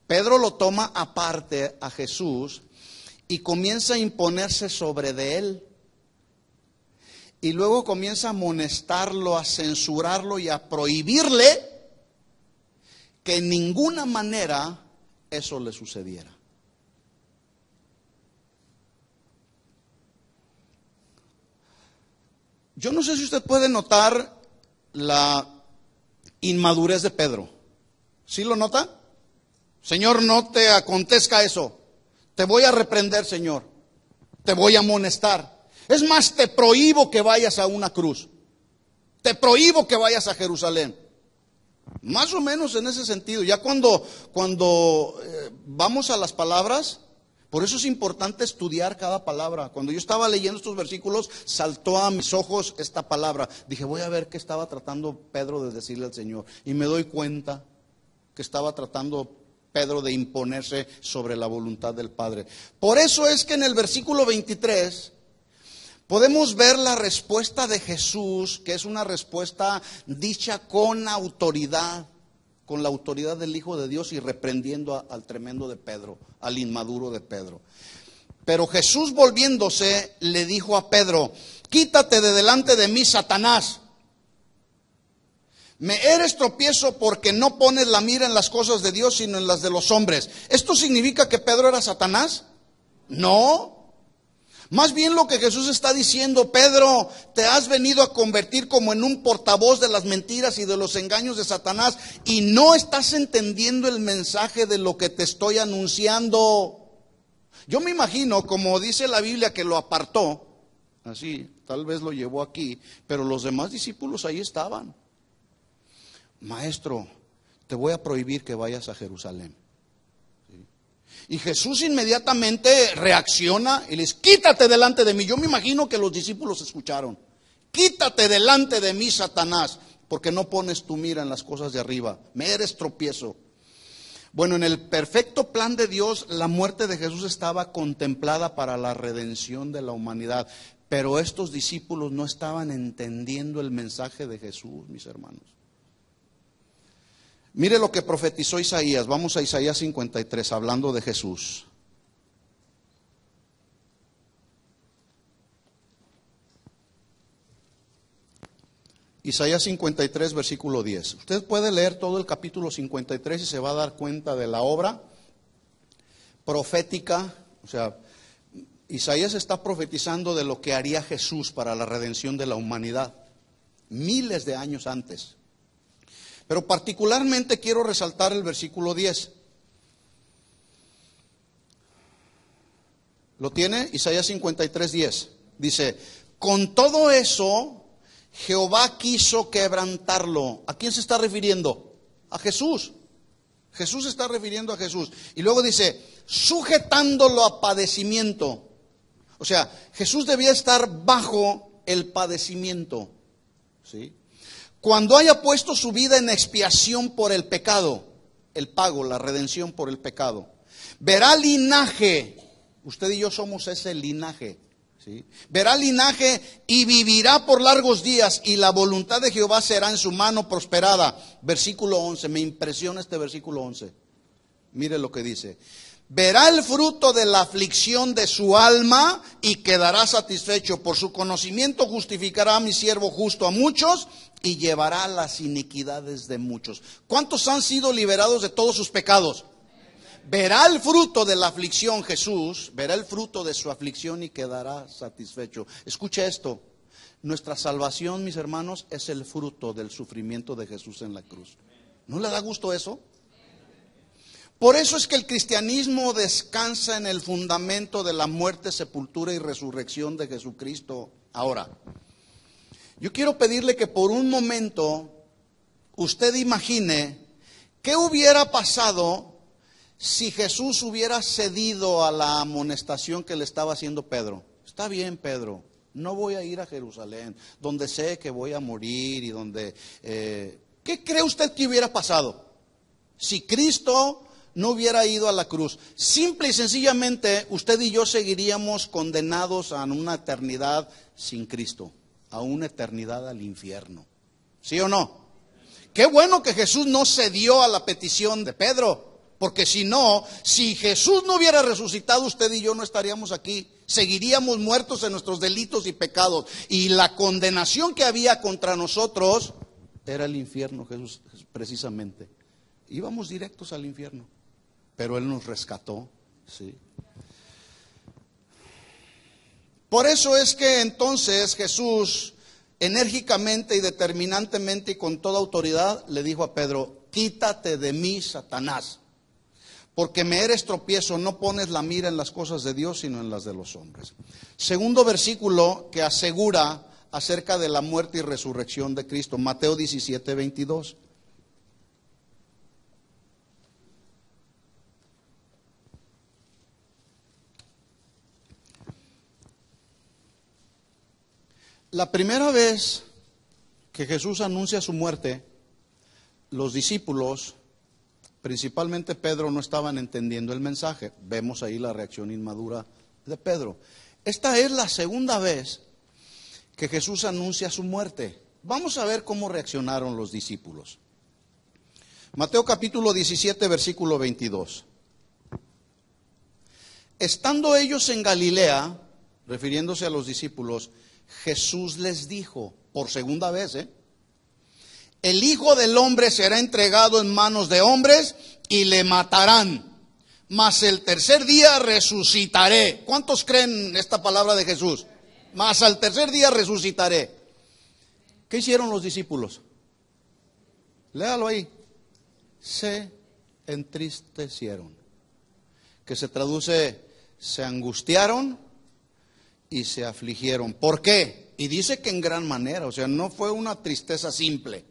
Pedro lo toma aparte a Jesús y comienza a imponerse sobre de él. Y luego comienza a amonestarlo, a censurarlo y a prohibirle que en ninguna manera eso le sucediera. Yo no sé si usted puede notar la inmadurez de Pedro. ¿Sí lo nota? Señor, no te acontezca eso. Te voy a reprender, Señor. Te voy a amonestar. Es más, te prohíbo que vayas a una cruz. Te prohíbo que vayas a Jerusalén. Más o menos en ese sentido. Ya cuando vamos a las palabras, por eso es importante estudiar cada palabra. Cuando yo estaba leyendo estos versículos, saltó a mis ojos esta palabra. Dije, voy a ver qué estaba tratando Pedro de decirle al Señor. Y me doy cuenta que estaba tratando Pedro de imponerse sobre la voluntad del Padre. Por eso es que en el versículo 23 podemos ver la respuesta de Jesús, que es una respuesta dicha con autoridad, con la autoridad del Hijo de Dios y reprendiendo al tremendo de Pedro, al inmaduro de Pedro. Pero Jesús, volviéndose, le dijo a Pedro: quítate de delante de mí, Satanás. Me eres tropiezo porque no pones la mira en las cosas de Dios, sino en las de los hombres. ¿Esto significa que Pedro era Satanás? No. Más bien lo que Jesús está diciendo: Pedro, te has venido a convertir como en un portavoz de las mentiras y de los engaños de Satanás, y no estás entendiendo el mensaje de lo que te estoy anunciando. Yo me imagino, como dice la Biblia, que lo apartó, así, tal vez lo llevó aquí, pero los demás discípulos ahí estaban. Maestro, te voy a prohibir que vayas a Jerusalén. Y Jesús inmediatamente reacciona y le dice: quítate delante de mí. Yo me imagino que los discípulos escucharon: quítate delante de mí, Satanás, porque no pones tu mira en las cosas de arriba, me eres tropiezo. Bueno, en el perfecto plan de Dios, la muerte de Jesús estaba contemplada para la redención de la humanidad, pero estos discípulos no estaban entendiendo el mensaje de Jesús, mis hermanos. Mire lo que profetizó Isaías. Vamos a Isaías 53, hablando de Jesús. Isaías 53, versículo 10. Usted puede leer todo el capítulo 53 y se va a dar cuenta de la obra profética. O sea, Isaías está profetizando de lo que haría Jesús para la redención de la humanidad, miles de años antes. Pero particularmente quiero resaltar el versículo 10. ¿Lo tiene? Isaías 53, 10. Dice: con todo eso, Jehová quiso quebrantarlo. ¿A quién se está refiriendo? A Jesús. Jesús se está refiriendo a Jesús. Y luego dice: sujetándolo a padecimiento. O sea, Jesús debía estar bajo el padecimiento. ¿Sí? Cuando haya puesto su vida en expiación por el pecado, el pago, la redención por el pecado, verá linaje. Usted y yo somos ese linaje, ¿sí? Verá linaje y vivirá por largos días, y la voluntad de Jehová será en su mano prosperada. Versículo 11, me impresiona este versículo 11. Mire lo que dice: verá el fruto de la aflicción de su alma y quedará satisfecho. Por su conocimiento justificará a mi siervo justo a muchos y llevará las iniquidades de muchos. ¿Cuántos han sido liberados de todos sus pecados? Verá el fruto de la aflicción Jesús, verá el fruto de su aflicción y quedará satisfecho. Escuche esto: nuestra salvación, mis hermanos, es el fruto del sufrimiento de Jesús en la cruz. ¿No le da gusto eso? Por eso es que el cristianismo descansa en el fundamento de la muerte, sepultura y resurrección de Jesucristo. Ahora, yo quiero pedirle que por un momento usted imagine qué hubiera pasado si Jesús hubiera cedido a la amonestación que le estaba haciendo Pedro. Está bien, Pedro, no voy a ir a Jerusalén, donde sé que voy a morir y donde... ¿Qué cree usted que hubiera pasado si Cristo no hubiera ido a la cruz? Simple y sencillamente, usted y yo seguiríamos condenados a una eternidad sin Cristo, a una eternidad al infierno. ¿Sí o no? Qué bueno que Jesús no cedió a la petición de Pedro, Porque si no, si Jesús no hubiera resucitado, usted y yo no estaríamos aquí. Seguiríamos muertos en nuestros delitos y pecados. Y la condenación que había contra nosotros era el infierno, Jesús, precisamente. Íbamos directos al infierno. Pero Él nos rescató, ¿sí? Por eso es que entonces Jesús enérgicamente y determinantemente y con toda autoridad le dijo a Pedro: quítate de mí, Satanás, porque me eres tropiezo, no pones la mira en las cosas de Dios, sino en las de los hombres. Segundo versículo que asegura acerca de la muerte y resurrección de Cristo, Mateo 17:22. La primera vez que Jesús anuncia su muerte, los discípulos, principalmente Pedro, no estaban entendiendo el mensaje. Vemos ahí la reacción inmadura de Pedro. Esta es la segunda vez que Jesús anuncia su muerte. Vamos a ver cómo reaccionaron los discípulos. Mateo capítulo 17, versículo 22. Estando ellos en Galilea, refiriéndose a los discípulos, Jesús les dijo, por segunda vez, el Hijo del Hombre será entregado en manos de hombres y le matarán, mas el tercer día resucitaré. ¿Cuántos creen esta palabra de Jesús? Mas al tercer día resucitaré. ¿Qué hicieron los discípulos? Léalo ahí. Se entristecieron, que se traduce, se angustiaron y se afligieron. ¿Por qué? Y dice que en gran manera, o sea, no fue una tristeza simple,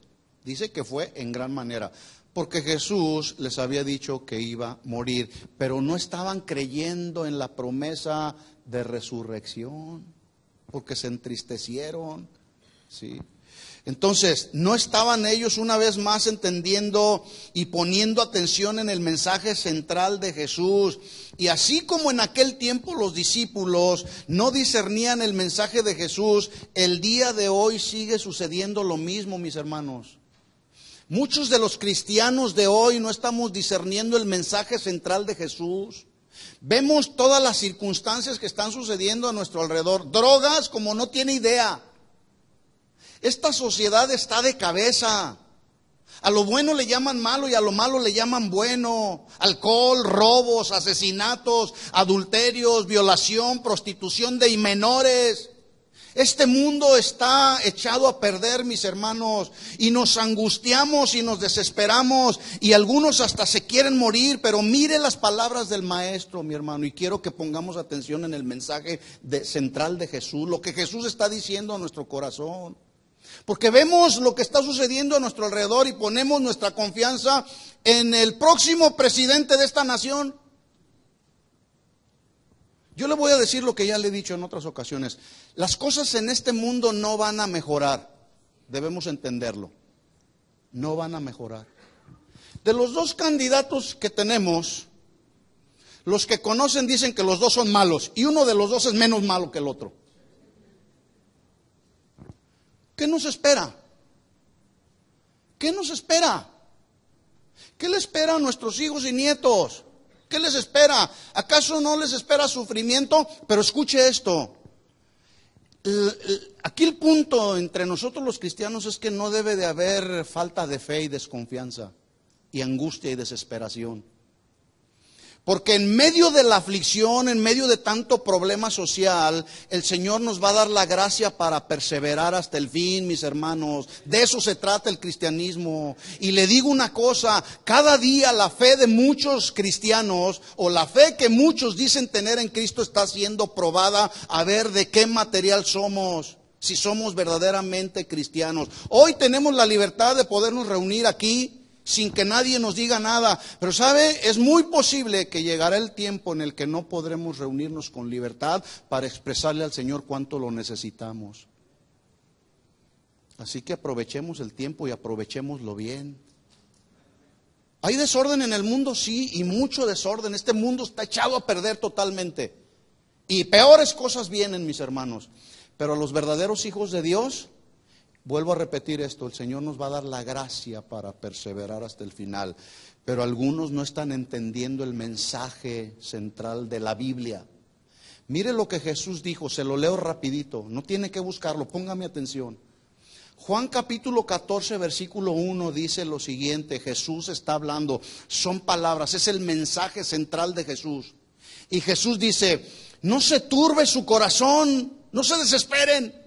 dice que fue en gran manera, porque Jesús les había dicho que iba a morir, pero no estaban creyendo en la promesa de resurrección, porque se entristecieron, ¿sí? Entonces, no estaban ellos una vez más entendiendo y poniendo atención en el mensaje central de Jesús. Y así como en aquel tiempo los discípulos no discernían el mensaje de Jesús, el día de hoy sigue sucediendo lo mismo, mis hermanos. Muchos de los cristianos de hoy no estamos discerniendo el mensaje central de Jesús. Vemos todas las circunstancias que están sucediendo a nuestro alrededor. Drogas como no tiene idea. Esta sociedad está de cabeza. A lo bueno le llaman malo y a lo malo le llaman bueno. Alcohol, robos, asesinatos, adulterios, violación, prostitución de menores. Este mundo está echado a perder, mis hermanos, y nos angustiamos y nos desesperamos y algunos hasta se quieren morir, pero mire las palabras del Maestro, mi hermano, y quiero que pongamos atención en el mensaje central de Jesús, lo que Jesús está diciendo a nuestro corazón. Porque vemos lo que está sucediendo a nuestro alrededor y ponemos nuestra confianza en el próximo presidente de esta nación. Yo le voy a decir lo que ya le he dicho en otras ocasiones. Las cosas en este mundo no van a mejorar. Debemos entenderlo. No van a mejorar. De los dos candidatos que tenemos, los que conocen dicen que los dos son malos y uno de los dos es menos malo que el otro. ¿Qué nos espera? ¿Qué nos espera? ¿Qué le espera a nuestros hijos y nietos? ¿Qué les espera? ¿Acaso no les espera sufrimiento? Pero escuche esto. Aquí el punto entre nosotros los cristianos es que no debe de haber falta de fe y desconfianza y angustia y desesperación. Porque en medio de la aflicción, en medio de tanto problema social, el Señor nos va a dar la gracia para perseverar hasta el fin, mis hermanos. De eso se trata el cristianismo. Y le digo una cosa, cada día la fe de muchos cristianos, o la fe que muchos dicen tener en Cristo, está siendo probada a ver de qué material somos, si somos verdaderamente cristianos. Hoy tenemos la libertad de podernos reunir aquí sin que nadie nos diga nada, pero sabe, es muy posible que llegará el tiempo en el que no podremos reunirnos con libertad para expresarle al Señor cuánto lo necesitamos. Así que aprovechemos el tiempo y aprovechémoslo bien. ¿Hay desorden en el mundo? Sí, y mucho desorden. Este mundo está echado a perder totalmente. Y peores cosas vienen, mis hermanos. Pero a los verdaderos hijos de Dios, Vuelvo a repetir esto, el Señor nos va a dar la gracia para perseverar hasta el final, pero algunos no están entendiendo el mensaje central de la Biblia. Mire lo que Jesús dijo, se lo leo rapidito, no tiene que buscarlo, póngame atención. Juan capítulo 14, versículo 1 dice lo siguiente, Jesús está hablando, son palabras, es el mensaje central de Jesús. Y Jesús dice, no se turbe su corazón, no se desesperen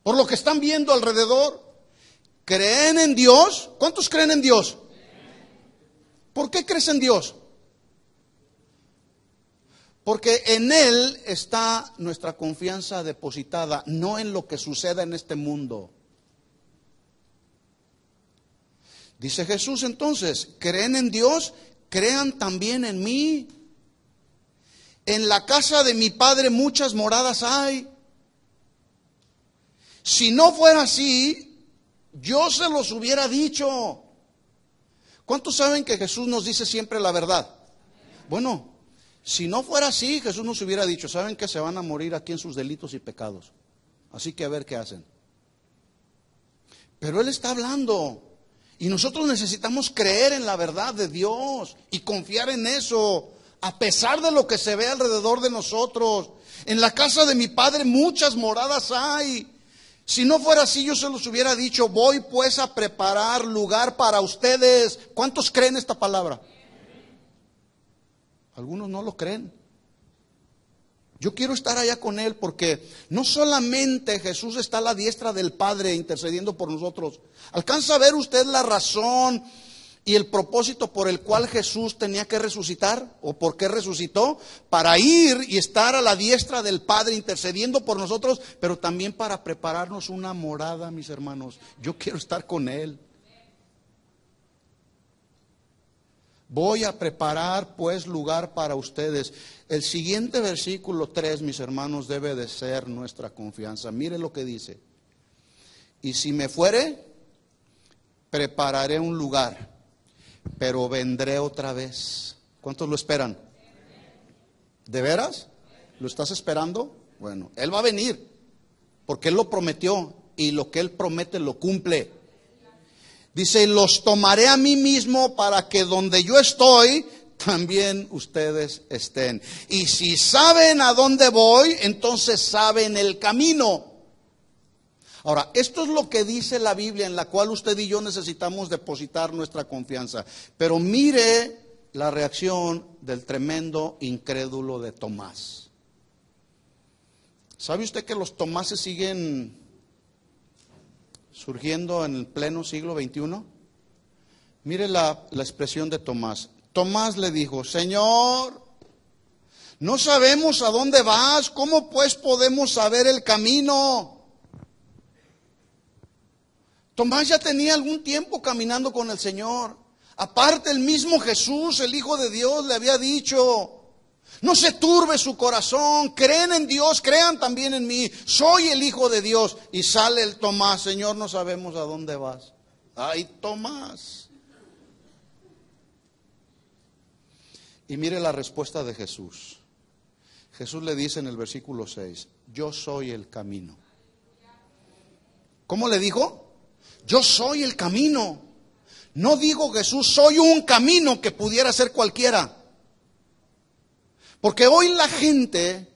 por lo que están viendo alrededor. ¿Creen en Dios? ¿Cuántos creen en Dios? ¿Por qué crees en Dios? Porque en Él está nuestra confianza depositada, no en lo que suceda en este mundo. Dice Jesús entonces, ¿creen en Dios? Crean también en mí. En la casa de mi Padre muchas moradas hay. Si no fuera así, yo se los hubiera dicho. ¿Cuántos saben que Jesús nos dice siempre la verdad? Bueno, si no fuera así, Jesús nos hubiera dicho, ¿saben que se van a morir aquí en sus delitos y pecados? Así que a ver qué hacen. Pero Él está hablando. Y nosotros necesitamos creer en la verdad de Dios y confiar en eso, a pesar de lo que se ve alrededor de nosotros. En la casa de mi Padre muchas moradas hay. Si no fuera así, yo se los hubiera dicho, voy pues a preparar lugar para ustedes. ¿Cuántos creen esta palabra? Algunos no lo creen. Yo quiero estar allá con Él porque no solamente Jesús está a la diestra del Padre intercediendo por nosotros. ¿Alcanza a ver usted la razón y el propósito por el cual Jesús tenía que resucitar? ¿O por qué resucitó? Para ir y estar a la diestra del Padre intercediendo por nosotros, pero también para prepararnos una morada, mis hermanos. Yo quiero estar con Él. Voy a preparar pues lugar para ustedes. El siguiente versículo 3, mis hermanos, debe de ser nuestra confianza. Mire lo que dice. Y si me fuere, prepararé un lugar, pero vendré otra vez. ¿Cuántos lo esperan? ¿De veras? ¿Lo estás esperando? Bueno, Él va a venir, porque Él lo prometió, y lo que Él promete lo cumple. Dice, los tomaré a mí mismo para que donde yo estoy, también ustedes estén. Y si saben a dónde voy, entonces saben el camino. Ahora, esto es lo que dice la Biblia, en la cual usted y yo necesitamos depositar nuestra confianza. Pero mire la reacción del tremendo incrédulo de Tomás. ¿Sabe usted que los Tomases siguen surgiendo en el pleno siglo XXI? Mire la expresión de Tomás. Tomás le dijo, Señor, no sabemos a dónde vas, ¿cómo pues podemos saber el camino? Tomás ya tenía algún tiempo caminando con el Señor. Aparte, el mismo Jesús, el Hijo de Dios, le había dicho, no se turbe su corazón, creen en Dios, crean también en mí, soy el Hijo de Dios. Y sale el Tomás, Señor, no sabemos a dónde vas. Ay, Tomás. Y mire la respuesta de Jesús. Jesús le dice en el versículo 6, yo soy el camino. ¿Cómo le dijo? Yo soy el camino. No digo Jesús, soy un camino que pudiera ser cualquiera. Porque hoy la gente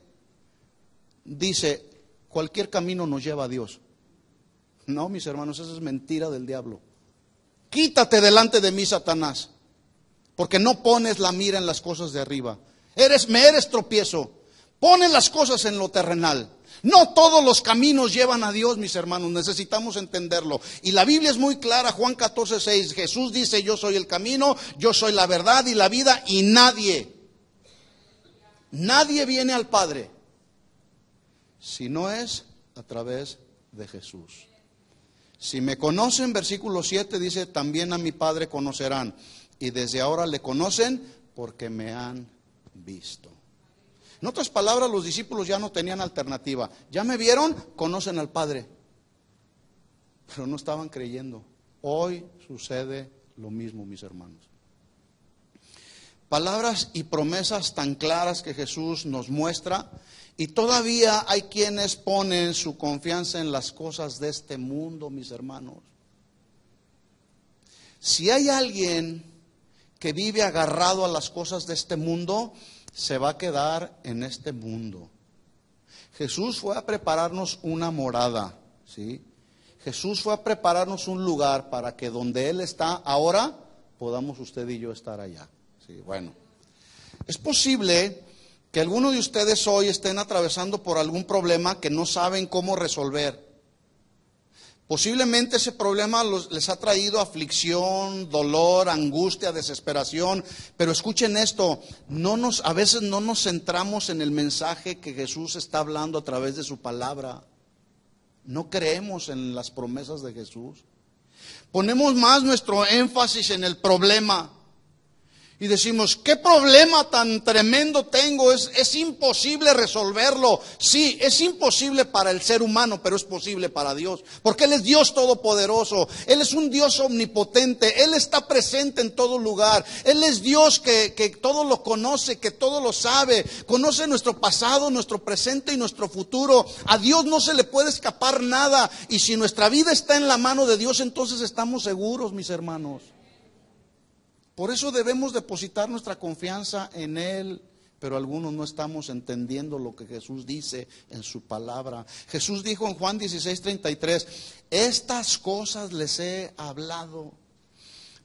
dice, cualquier camino nos lleva a Dios. No, mis hermanos, esa es mentira del diablo. Quítate delante de mí, Satanás, porque no pones la mira en las cosas de arriba. Me eres tropiezo. Pones las cosas en lo terrenal. No todos los caminos llevan a Dios, mis hermanos, necesitamos entenderlo. Y la Biblia es muy clara, Juan 14:6, Jesús dice, yo soy el camino, yo soy la verdad y la vida, y nadie viene al Padre si no es a través de Jesús. Si me conocen, versículo 7 dice, también a mi Padre conocerán, y desde ahora le conocen porque me han visto. En otras palabras, los discípulos ya no tenían alternativa. Ya me vieron, conocen al Padre. Pero no estaban creyendo. Hoy sucede lo mismo, mis hermanos. Palabras y promesas tan claras que Jesús nos muestra, y todavía hay quienes ponen su confianza en las cosas de este mundo, mis hermanos. Si hay alguien que vive agarrado a las cosas de este mundo, se va a quedar en este mundo. Jesús fue a prepararnos una morada, ¿sí? Jesús fue a prepararnos un lugar para que donde Él está ahora, podamos usted y yo estar allá. Sí, bueno, es posible que algunos de ustedes hoy estén atravesando por algún problema que no saben cómo resolver. Posiblemente ese problema les ha traído aflicción, dolor, angustia, desesperación. Pero escuchen esto, a veces no nos centramos en el mensaje que Jesús está hablando a través de su palabra. No creemos en las promesas de Jesús. Ponemos más nuestro énfasis en el problema. Y decimos, ¿qué problema tan tremendo tengo? Es imposible resolverlo. Sí, es imposible para el ser humano, pero es posible para Dios. Porque Él es Dios todopoderoso. Él es un Dios omnipotente. Él está presente en todo lugar. Él es Dios que todo lo conoce, que todo lo sabe. Conoce nuestro pasado, nuestro presente y nuestro futuro. A Dios no se le puede escapar nada. Y si nuestra vida está en la mano de Dios, entonces estamos seguros, mis hermanos. Por eso debemos depositar nuestra confianza en Él, pero algunos no estamos entendiendo lo que Jesús dice en su palabra. Jesús dijo en Juan 16:33, estas cosas les he hablado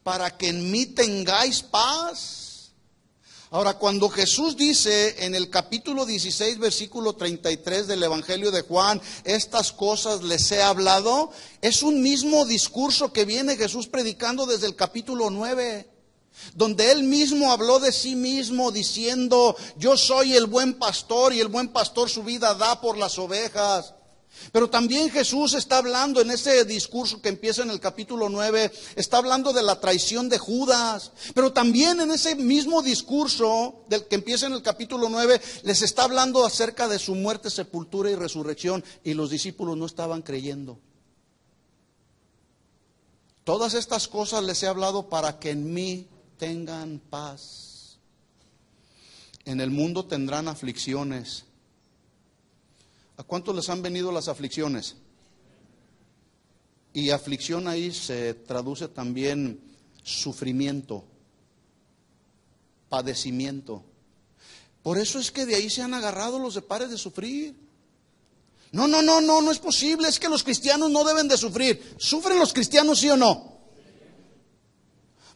para que en mí tengáis paz. Ahora, cuando Jesús dice en el capítulo 16, versículo 33 del Evangelio de Juan, estas cosas les he hablado, es un mismo discurso que viene Jesús predicando desde el capítulo 9. Donde Él mismo habló de sí mismo diciendo, yo soy el buen pastor y el buen pastor su vida da por las ovejas. Pero también Jesús está hablando en ese discurso que empieza en el capítulo 9, está hablando de la traición de Judas. Pero también en ese mismo discurso del que empieza en el capítulo 9, les está hablando acerca de su muerte, sepultura y resurrección. Y los discípulos no estaban creyendo. Todas estas cosas les he hablado para que en mí tengan paz. En el mundo tendrán aflicciones. ¿A cuántos les han venido las aflicciones? Y aflicción ahí se traduce también sufrimiento, padecimiento. Por eso es que de ahí se han agarrado los de pares de sufrir. No es posible, es que los cristianos no deben de sufrir. ¿Sufren los cristianos, sí o no?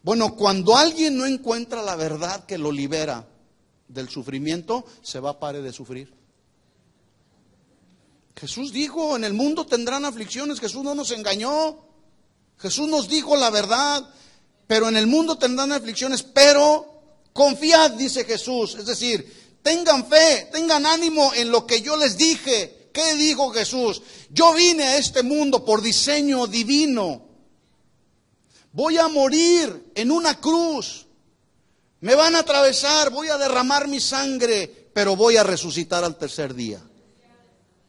Bueno, cuando alguien no encuentra la verdad que lo libera del sufrimiento, se va a parar de sufrir. Jesús dijo, en el mundo tendrán aflicciones. Jesús no nos engañó. Jesús nos dijo la verdad. Pero en el mundo tendrán aflicciones, pero confiad, dice Jesús. Es decir, tengan fe, tengan ánimo en lo que yo les dije. ¿Qué dijo Jesús? Yo vine a este mundo por diseño divino. Voy a morir en una cruz. Me van a atravesar, voy a derramar mi sangre, pero voy a resucitar al tercer día.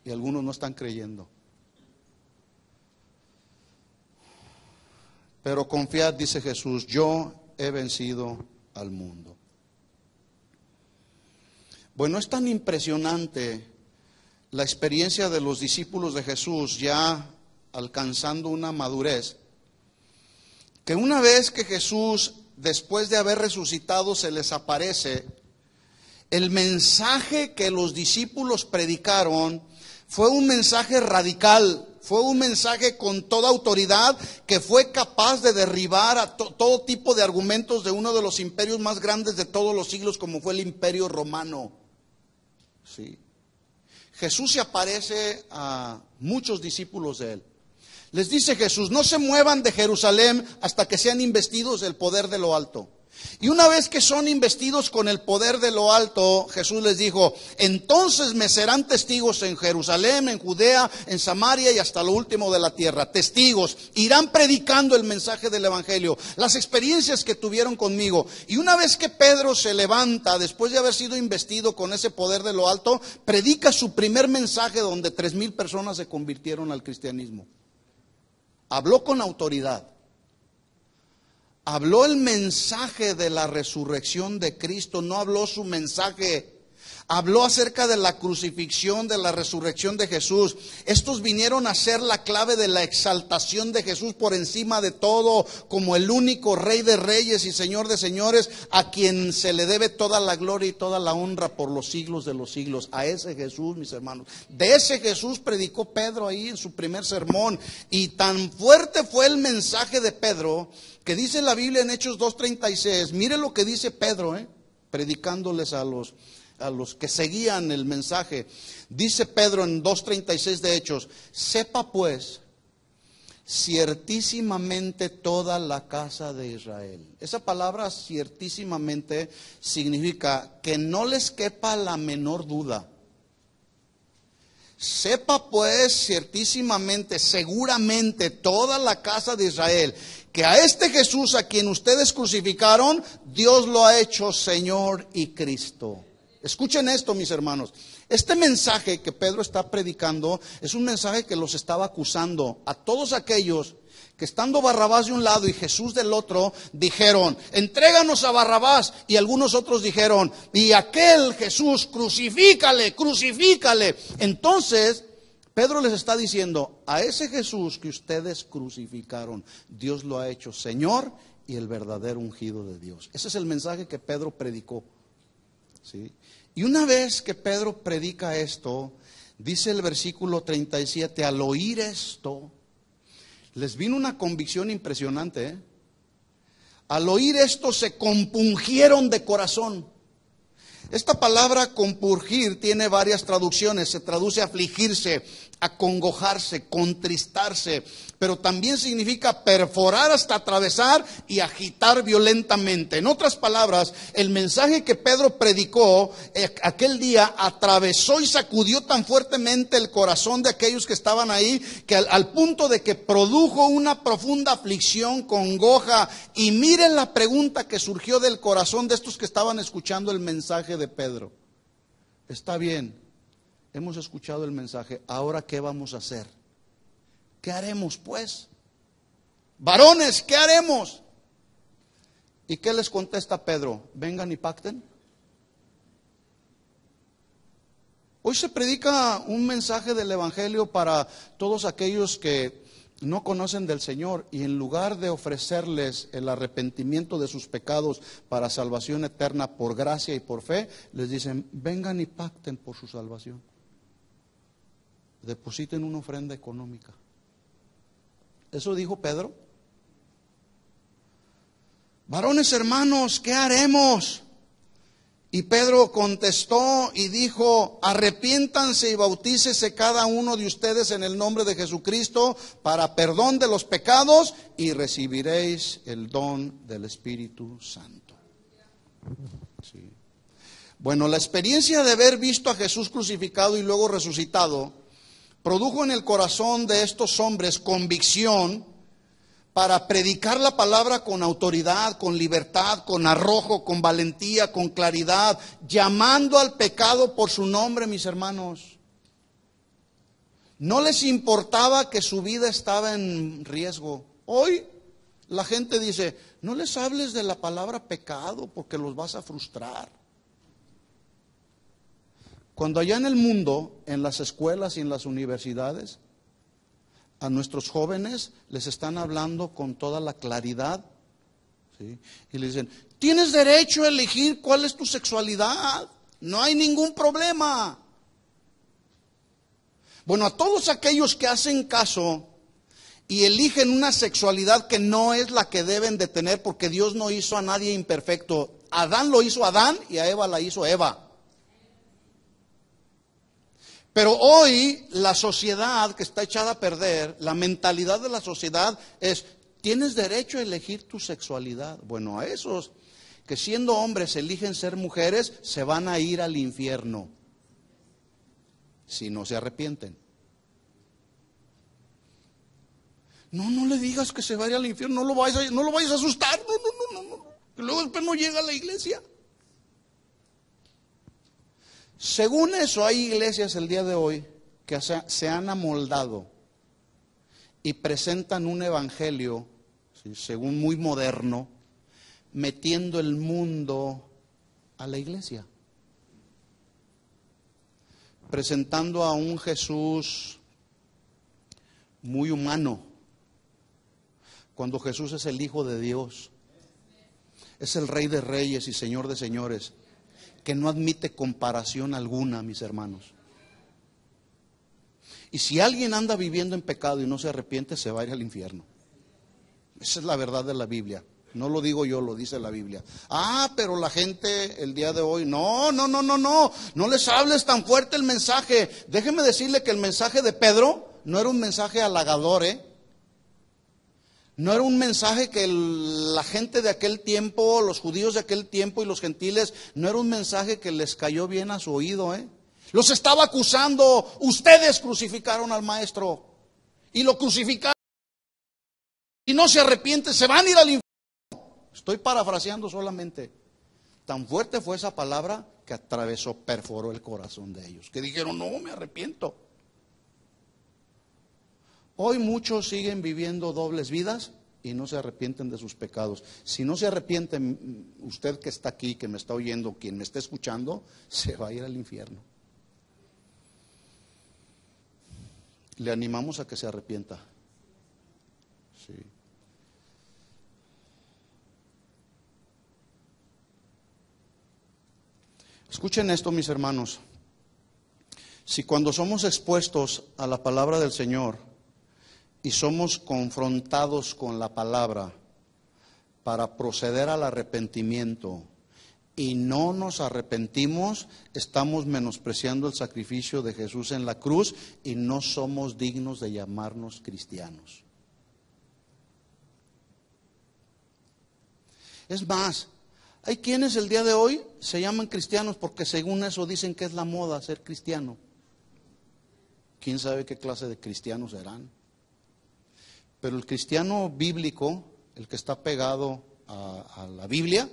Y algunos no están creyendo. Pero confiad, dice Jesús, yo he vencido al mundo. Bueno, es tan impresionante la experiencia de los discípulos de Jesús ya alcanzando una madurez, que una vez que Jesús, después de haber resucitado, se les aparece, el mensaje que los discípulos predicaron fue un mensaje radical, fue un mensaje con toda autoridad que fue capaz de derribar a todo tipo de argumentos de uno de los imperios más grandes de todos los siglos, como fue el Imperio Romano. Sí. Jesús se aparece a muchos discípulos de Él. Les dice Jesús, no se muevan de Jerusalén hasta que sean investidos del poder de lo alto. Y una vez que son investidos con el poder de lo alto, Jesús les dijo, entonces me serán testigos en Jerusalén, en Judea, en Samaria y hasta lo último de la tierra. Testigos, irán predicando el mensaje del Evangelio, las experiencias que tuvieron conmigo. Y una vez que Pedro se levanta, después de haber sido investido con ese poder de lo alto, predica su primer mensaje donde 3,000 personas se convirtieron al cristianismo. Habló con autoridad. habló el mensaje de la resurrección de Cristo, no habló su mensaje. Habló acerca de la crucifixión, de la resurrección de Jesús. Estos vinieron a ser la clave de la exaltación de Jesús por encima de todo, como el único Rey de reyes y Señor de señores, a quien se le debe toda la gloria y toda la honra por los siglos de los siglos. A ese Jesús, mis hermanos. De ese Jesús predicó Pedro ahí en su primer sermón. Y tan fuerte fue el mensaje de Pedro, que dice la Biblia en Hechos 2:36. Mire lo que dice Pedro, predicándoles a los que seguían el mensaje. Dice Pedro en 2:36 de Hechos: sepa pues ciertísimamente toda la casa de Israel. Esa palabra ciertísimamente significa que no les quepa la menor duda. Sepa pues ciertísimamente, seguramente toda la casa de Israel, que a este Jesús a quien ustedes crucificaron, Dios lo ha hecho Señor y Cristo. Escuchen esto, mis hermanos. Este mensaje que Pedro está predicando es un mensaje que los estaba acusando a todos aquellos que, estando Barrabás de un lado y Jesús del otro, dijeron: entréganos a Barrabás. Y algunos otros dijeron: y aquel Jesús, crucifícale, crucifícale. Entonces Pedro les está diciendo: a ese Jesús que ustedes crucificaron, Dios lo ha hecho Señor y el verdadero ungido de Dios. Ese es el mensaje que Pedro predicó. ¿Sí? Y una vez que Pedro predica esto, dice el versículo 37, al oír esto, les vino una convicción impresionante. Al oír esto se compungieron de corazón. Esta palabra compungir tiene varias traducciones. Se traduce afligirse, acongojarse, contristarse, pero también significa perforar hasta atravesar y agitar violentamente. En otras palabras, el mensaje que Pedro predicó aquel día atravesó y sacudió tan fuertemente el corazón de aquellos que estaban ahí, que al punto de que produjo una profunda aflicción, congoja. Y miren la pregunta que surgió del corazón de estos que estaban escuchando el mensaje de Pedro. Está bien, hemos escuchado el mensaje, ¿ahora qué vamos a hacer? ¿Qué haremos pues? Varones, ¿qué haremos? ¿Y qué les contesta Pedro? Vengan y pacten. Hoy se predica un mensaje del Evangelio para todos aquellos que no conocen del Señor, y en lugar de ofrecerles el arrepentimiento de sus pecados para salvación eterna por gracia y por fe, les dicen: vengan y pacten por su salvación. Depositen una ofrenda económica. Eso dijo Pedro. Varones hermanos, ¿qué haremos? Y Pedro contestó y dijo: arrepiéntanse y bautícese cada uno de ustedes en el nombre de Jesucristo para perdón de los pecados, y recibiréis el don del Espíritu Santo. Sí. Bueno, la experiencia de haber visto a Jesús crucificado y luego resucitado produjo en el corazón de estos hombres convicción para predicar la palabra con autoridad, con libertad, con arrojo, con valentía, con claridad, llamando al pecado por su nombre, mis hermanos. No les importaba que su vida estaba en riesgo. Hoy la gente dice: no les hables de la palabra pecado porque los vas a frustrar. Cuando allá en el mundo, en las escuelas y en las universidades, a nuestros jóvenes les están hablando con toda la claridad, ¿sí? Y les dicen: tienes derecho a elegir cuál es tu sexualidad, no hay ningún problema. Bueno, a todos aquellos que hacen caso y eligen una sexualidad que no es la que deben de tener, porque Dios no hizo a nadie imperfecto. Adán lo hizo Adán y a Eva la hizo Eva. Pero hoy la sociedad que está echada a perder, la mentalidad de la sociedad es: tienes derecho a elegir tu sexualidad. Bueno, a esos que siendo hombres eligen ser mujeres, se van a ir al infierno si no se arrepienten. No le digas que se vaya al infierno, no lo vayas a asustar, no. Que luego después no llega a la iglesia. Según eso, hay iglesias el día de hoy que se han amoldado y presentan un evangelio, ¿sí?, según muy moderno, metiendo el mundo a la iglesia, presentando a un Jesús muy humano, cuando Jesús es el Hijo de Dios, es el Rey de Reyes y Señor de Señores, que no admite comparación alguna, mis hermanos. Y si alguien anda viviendo en pecado y no se arrepiente, se va a ir al infierno. Esa es la verdad de la Biblia. No lo digo yo, lo dice la Biblia. Pero la gente el día de hoy, no les hables tan fuerte el mensaje. Déjeme decirle que el mensaje de Pedro no era un mensaje halagador, No era un mensaje que la gente de aquel tiempo, los judíos de aquel tiempo y los gentiles, no era un mensaje que les cayó bien a su oído, Los estaba acusando, ustedes crucificaron al maestro y lo crucificaron. Y no se arrepienten, se van a ir al infierno. Estoy parafraseando solamente. Tan fuerte fue esa palabra que atravesó, perforó el corazón de ellos, que dijeron, no, me arrepiento. Hoy muchos siguen viviendo dobles vidas y no se arrepienten de sus pecados. Si no se arrepienten, usted que está aquí, que me está oyendo, quien me está escuchando, se va a ir al infierno. Le animamos a que se arrepienta. Sí. Escuchen esto, mis hermanos. Si cuando somos expuestos a la palabra del Señor y somos confrontados con la palabra para proceder al arrepentimiento y no nos arrepentimos, estamos menospreciando el sacrificio de Jesús en la cruz y no somos dignos de llamarnos cristianos. Es más, hay quienes el día de hoy se llaman cristianos porque según eso dicen que es la moda ser cristiano. ¿Quién sabe qué clase de cristianos serán? Pero el cristiano bíblico, el que está pegado a la Biblia,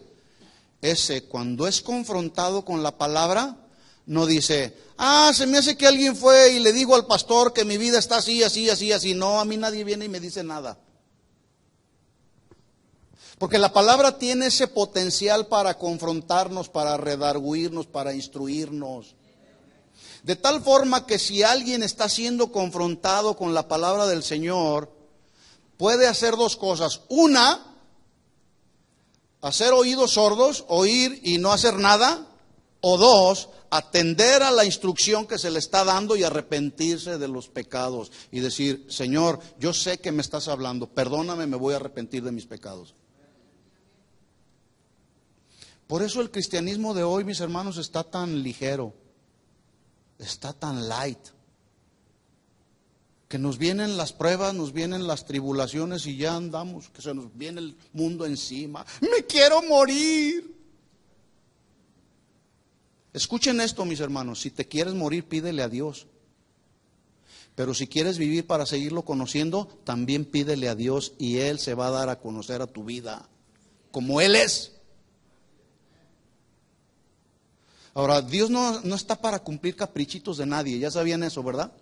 ese cuando es confrontado con la palabra, no dice, se me hace que alguien fue y le digo al pastor que mi vida está así, así, así, así. No, a mí nadie viene y me dice nada. Porque la palabra tiene ese potencial para confrontarnos, para redarguirnos, para instruirnos. De tal forma que si alguien está siendo confrontado con la palabra del Señor, puede hacer dos cosas. Una, hacer oídos sordos, oír y no hacer nada. O dos, atender a la instrucción que se le está dando y arrepentirse de los pecados. Y decir, Señor, yo sé que me estás hablando, perdóname, me voy a arrepentir de mis pecados. Por eso el cristianismo de hoy, mis hermanos, está tan ligero, está tan light, que nos vienen las pruebas, nos vienen las tribulaciones y ya andamos, que se nos viene el mundo encima. ¡Me quiero morir! Escuchen esto, mis hermanos, si te quieres morir, pídele a Dios. Pero si quieres vivir para seguirlo conociendo, también pídele a Dios y Él se va a dar a conocer a tu vida, como Él es. Ahora, Dios no está para cumplir caprichitos de nadie, ya sabían eso, ¿verdad?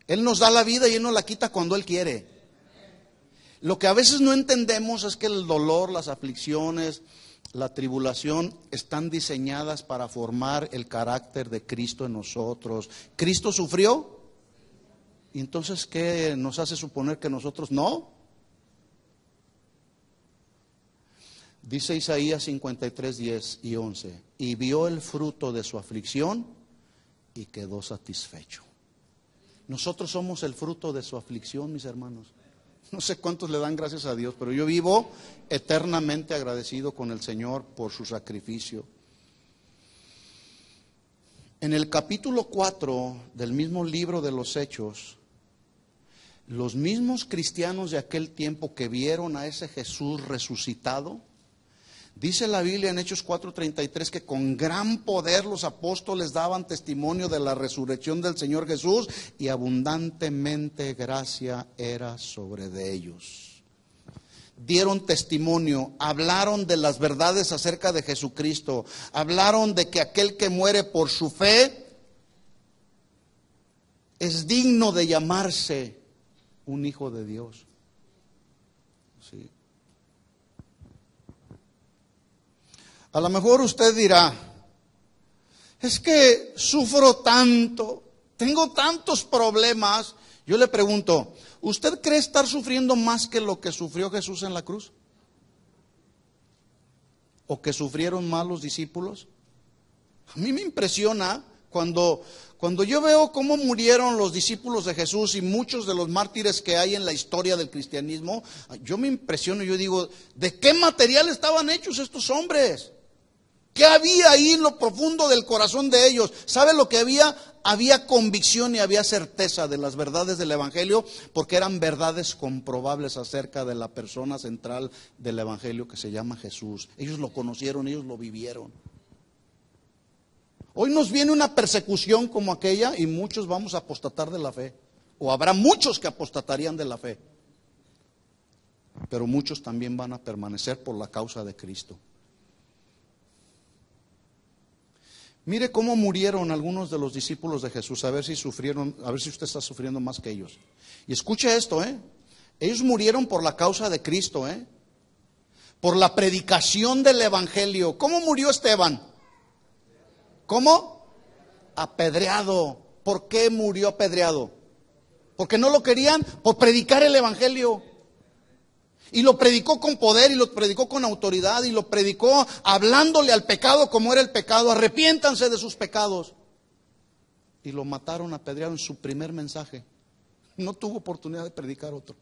Él nos da la vida y Él nos la quita cuando Él quiere. Lo que a veces no entendemos es que el dolor, las aflicciones, la tribulación están diseñadas para formar el carácter de Cristo en nosotros. ¿Cristo sufrió? ¿Y entonces qué nos hace suponer que nosotros no? Dice Isaías 53, 10 y 11, y vio el fruto de su aflicción y quedó satisfecho. Nosotros somos el fruto de su aflicción, mis hermanos. No sé cuántos le dan gracias a Dios, pero yo vivo eternamente agradecido con el Señor por su sacrificio. En el capítulo 4 del mismo libro de los Hechos, los mismos cristianos de aquel tiempo que vieron a ese Jesús resucitado, dice la Biblia en Hechos 4:33 que con gran poder los apóstoles daban testimonio de la resurrección del Señor Jesús y abundantemente gracia era sobre de ellos. Dieron testimonio, hablaron de las verdades acerca de Jesucristo, hablaron de que aquel que muere por su fe es digno de llamarse un hijo de Dios. Sí. A lo mejor usted dirá, es que sufro tanto, tengo tantos problemas. Yo le pregunto, ¿usted cree estar sufriendo más que lo que sufrió Jesús en la cruz? ¿O que sufrieron más los discípulos? A mí me impresiona cuando yo veo cómo murieron los discípulos de Jesús y muchos de los mártires que hay en la historia del cristianismo. Yo me impresiono, yo digo, ¿de qué material estaban hechos estos hombres? ¿Qué había ahí en lo profundo del corazón de ellos? ¿Sabe lo que había? Había convicción y había certeza de las verdades del Evangelio, porque eran verdades comprobables acerca de la persona central del Evangelio que se llama Jesús. Ellos lo conocieron, ellos lo vivieron. Hoy nos viene una persecución como aquella y muchos vamos a apostatar de la fe. O habrá muchos que apostatarían de la fe. Pero muchos también van a permanecer por la causa de Cristo. Mire cómo murieron algunos de los discípulos de Jesús, a ver si sufrieron, a ver si usted está sufriendo más que ellos. Y escuche esto, ellos murieron por la causa de Cristo, por la predicación del Evangelio. ¿Cómo murió Esteban? ¿Cómo? Apedreado. ¿Por qué murió apedreado? ¿Porque no lo querían? Por predicar el Evangelio. Y lo predicó con poder y lo predicó con autoridad y lo predicó hablándole al pecado como era el pecado. Arrepiéntanse de sus pecados. Y lo mataron apedreado en su primer mensaje. No tuvo oportunidad de predicar otro.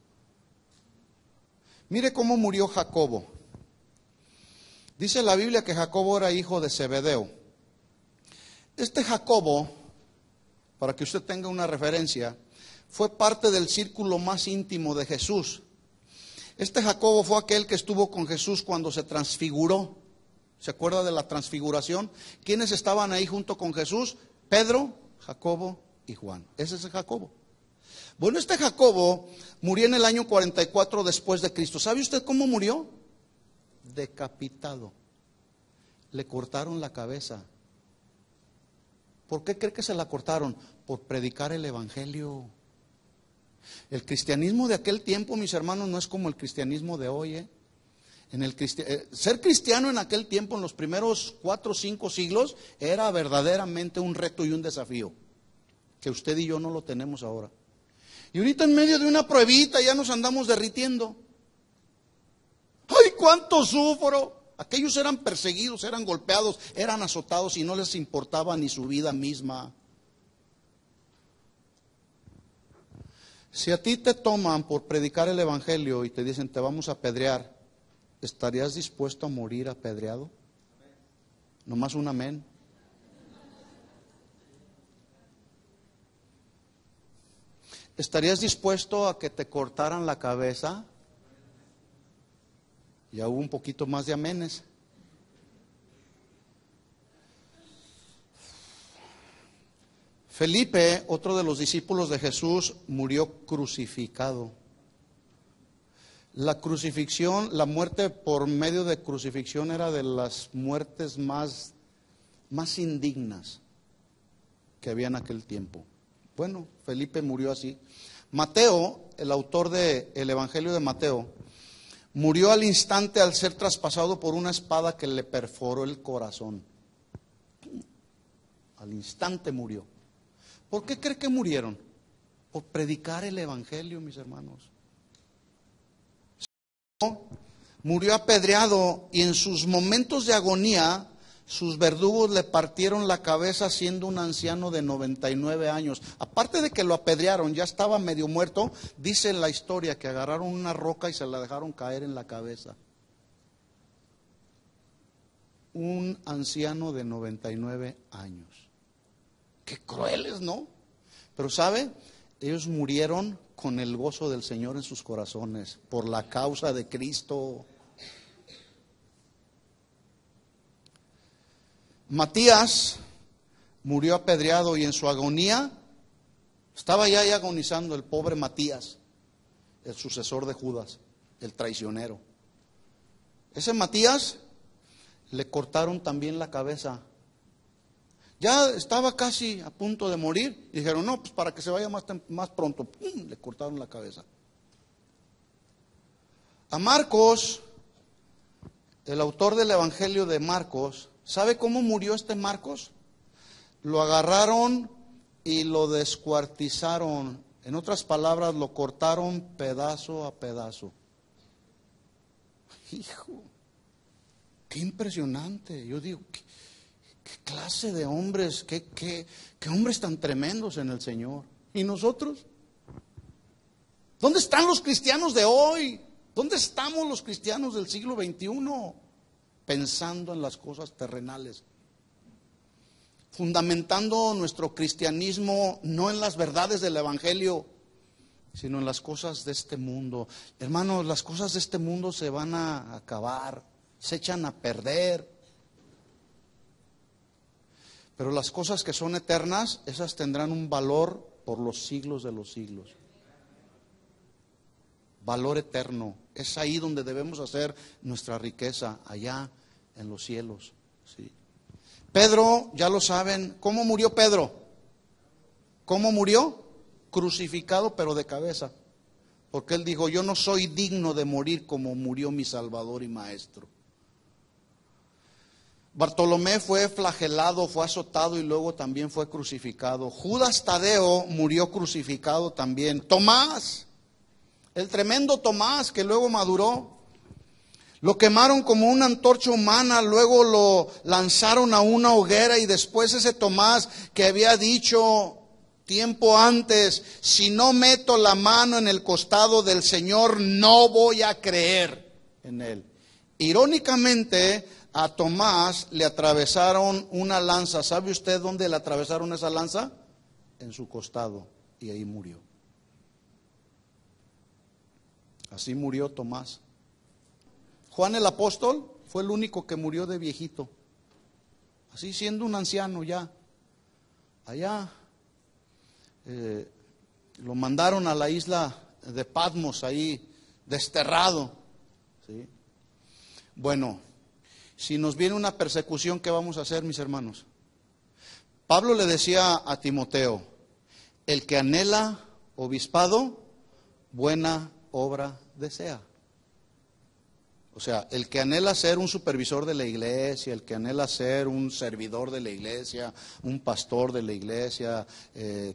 Mire cómo murió Jacobo. Dice la Biblia que Jacobo era hijo de Zebedeo. Este Jacobo, para que usted tenga una referencia, fue parte del círculo más íntimo de Jesús. Este Jacobo fue aquel que estuvo con Jesús cuando se transfiguró. ¿Se acuerda de la transfiguración? ¿Quiénes estaban ahí junto con Jesús? Pedro, Jacobo y Juan. Ese es el Jacobo. Bueno, este Jacobo murió en el año 44 después de Cristo. ¿Sabe usted cómo murió? Decapitado. Le cortaron la cabeza. ¿Por qué cree que se la cortaron? Por predicar el Evangelio. El cristianismo de aquel tiempo, mis hermanos, no es como el cristianismo de hoy. Ser cristiano en aquel tiempo, en los primeros 4 o 5 siglos, era verdaderamente un reto y un desafío, que usted y yo no lo tenemos ahora. Y ahorita en medio de una pruebita ya nos andamos derritiendo. ¡Ay, cuánto sufro! Aquellos eran perseguidos, eran golpeados, eran azotados y no les importaba ni su vida misma. Si a ti te toman por predicar el Evangelio y te dicen te vamos a apedrear, ¿estarías dispuesto a morir apedreado? Nomás un amén. ¿Estarías dispuesto a que te cortaran la cabeza? Ya hubo un poquito más de amenes. Felipe, otro de los discípulos de Jesús, murió crucificado. La crucifixión, la muerte por medio de crucifixión era de las muertes más indignas que había en aquel tiempo. Bueno, Felipe murió así. Mateo, el autor del Evangelio de Mateo, murió al instante al ser traspasado por una espada que le perforó el corazón. Al instante murió. ¿Por qué cree que murieron? Por predicar el Evangelio, mis hermanos. Murió apedreado y en sus momentos de agonía, sus verdugos le partieron la cabeza siendo un anciano de 99 años. Aparte de que lo apedrearon, ya estaba medio muerto, dice la historia que agarraron una roca y se la dejaron caer en la cabeza. Un anciano de 99 años. Qué crueles, ¿no? Pero ¿sabe? Ellos murieron con el gozo del Señor en sus corazones, por la causa de Cristo. Matías murió apedreado y en su agonía, estaba ya agonizando el pobre Matías, el sucesor de Judas, el traicionero. Ese Matías le cortaron también la cabeza. Ya estaba casi a punto de morir y dijeron, no, pues para que se vaya más pronto, ¡pum!, le cortaron la cabeza. A Marcos, el autor del Evangelio de Marcos, ¿sabe cómo murió este Marcos? Lo agarraron y lo descuartizaron. En otras palabras, lo cortaron pedazo a pedazo. Hijo, qué impresionante. Yo digo, qué clase de hombres, qué hombres tan tremendos en el Señor. ¿Y nosotros? ¿Dónde están los cristianos de hoy? ¿Dónde estamos los cristianos del siglo XXI? Pensando en las cosas terrenales, fundamentando nuestro cristianismo no en las verdades del Evangelio, sino en las cosas de este mundo. Hermanos, las cosas de este mundo se van a acabar, se echan a perder. Pero las cosas que son eternas, esas tendrán un valor por los siglos de los siglos. Valor eterno. Es ahí donde debemos hacer nuestra riqueza, allá en los cielos. ¿Sí? Pedro, ya lo saben, ¿cómo murió Pedro? ¿Cómo murió? Crucificado, pero de cabeza. Porque él dijo, yo no soy digno de morir como murió mi Salvador y Maestro. Bartolomé fue flagelado, fue azotado y luego también fue crucificado. Judas Tadeo murió crucificado también. Tomás, el tremendo Tomás que luego maduró, lo quemaron como una antorcha humana, luego lo lanzaron a una hoguera y después ese Tomás que había dicho tiempo antes, si no meto la mano en el costado del Señor, no voy a creer en Él. Irónicamente, a Tomás le atravesaron una lanza. ¿Sabe usted dónde le atravesaron esa lanza? En su costado, y ahí murió. Así murió Tomás. Juan el apóstol fue el único que murió de viejito. Así siendo un anciano ya. Allá lo mandaron a la isla de Patmos, ahí desterrado. ¿Sí? Bueno, si nos viene una persecución, ¿qué vamos a hacer, mis hermanos? Pablo le decía a Timoteo, el que anhela obispado, buena obra desea. O sea, el que anhela ser un supervisor de la iglesia, el que anhela ser un servidor de la iglesia, un pastor de la iglesia,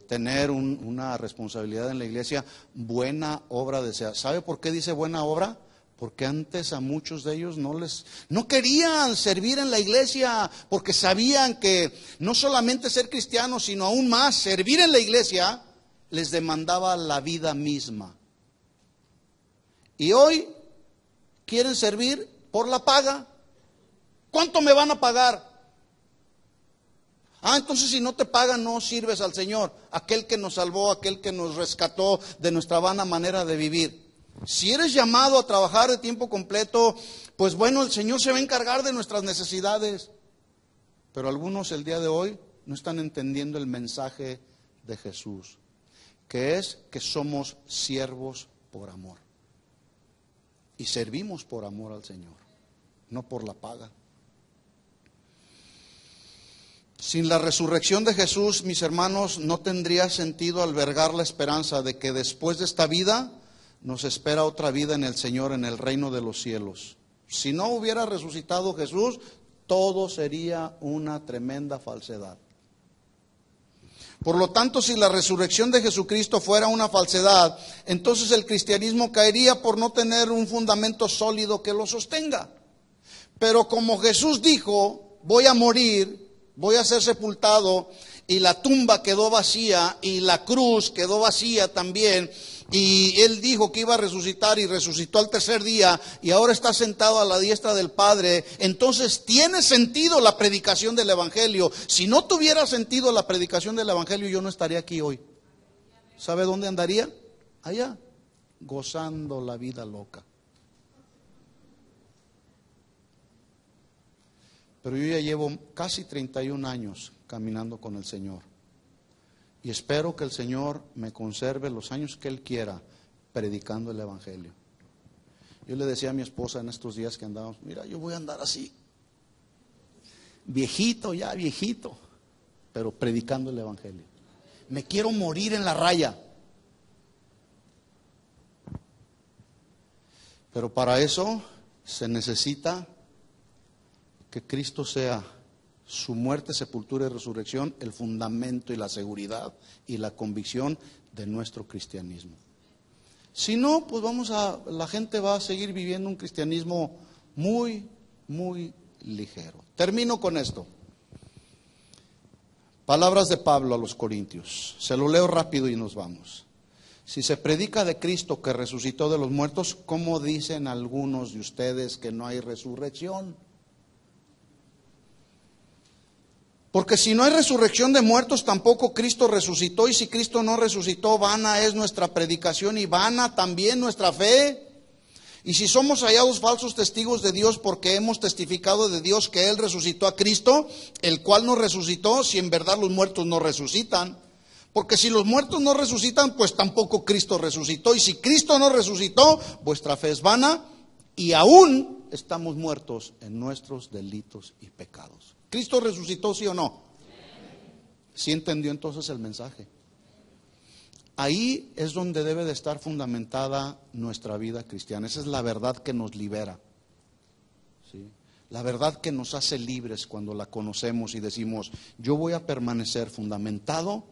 tener una responsabilidad en la iglesia, buena obra desea. ¿Sabe por qué dice buena obra? Porque antes a muchos de ellos no querían servir en la iglesia, porque sabían que no solamente ser cristianos, sino aún más, servir en la iglesia les demandaba la vida misma. Y hoy quieren servir por la paga. ¿Cuánto me van a pagar? Entonces si no te pagan no sirves al Señor, aquel que nos salvó, aquel que nos rescató de nuestra vana manera de vivir. Si eres llamado a trabajar de tiempo completo, pues bueno, el Señor se va a encargar de nuestras necesidades. Pero algunos el día de hoy no están entendiendo el mensaje de Jesús, que es que somos siervos por amor. Y servimos por amor al Señor, no por la paga. Sin la resurrección de Jesús, mis hermanos, no tendría sentido albergar la esperanza de que después de esta vida nos espera otra vida en el Señor, en el reino de los cielos. Si no hubiera resucitado Jesús, todo sería una tremenda falsedad. Por lo tanto, si la resurrección de Jesucristo fuera una falsedad, entonces el cristianismo caería por no tener un fundamento sólido que lo sostenga. Pero como Jesús dijo, voy a morir, voy a ser sepultado, y la tumba quedó vacía, y la cruz quedó vacía también, y Él dijo que iba a resucitar y resucitó al tercer día y ahora está sentado a la diestra del Padre, entonces tiene sentido la predicación del Evangelio. Si no tuviera sentido la predicación del Evangelio, yo no estaría aquí hoy. ¿Sabe dónde andaría? Allá, gozando la vida loca. Pero yo ya llevo casi 31 años caminando con el Señor. Y espero que el Señor me conserve los años que Él quiera predicando el Evangelio. Yo le decía a mi esposa en estos días que andábamos, mira, yo voy a andar así, viejito ya, viejito, pero predicando el Evangelio. Me quiero morir en la raya. Pero para eso se necesita que Cristo sea su muerte, sepultura y resurrección el fundamento y la seguridad y la convicción de nuestro cristianismo. Si no, pues la gente va a seguir viviendo un cristianismo muy, muy ligero. Termino con esto. Palabras de Pablo a los Corintios. Se lo leo rápido y nos vamos. Si se predica de Cristo que resucitó de los muertos, ¿cómo dicen algunos de ustedes que no hay resurrección? Porque si no hay resurrección de muertos, tampoco Cristo resucitó. Y si Cristo no resucitó, vana es nuestra predicación y vana también nuestra fe. Y si somos hallados falsos testigos de Dios porque hemos testificado de Dios que Él resucitó a Cristo, el cual no resucitó, si en verdad los muertos no resucitan. Porque si los muertos no resucitan, pues tampoco Cristo resucitó. Y si Cristo no resucitó, vuestra fe es vana y aún estamos muertos en nuestros delitos y pecados. ¿Cristo resucitó, sí o no? ¿Sí entendió entonces el mensaje? Ahí es donde debe de estar fundamentada nuestra vida cristiana. Esa es la verdad que nos libera, ¿sí? La verdad que nos hace libres cuando la conocemos y decimos, yo voy a permanecer fundamentado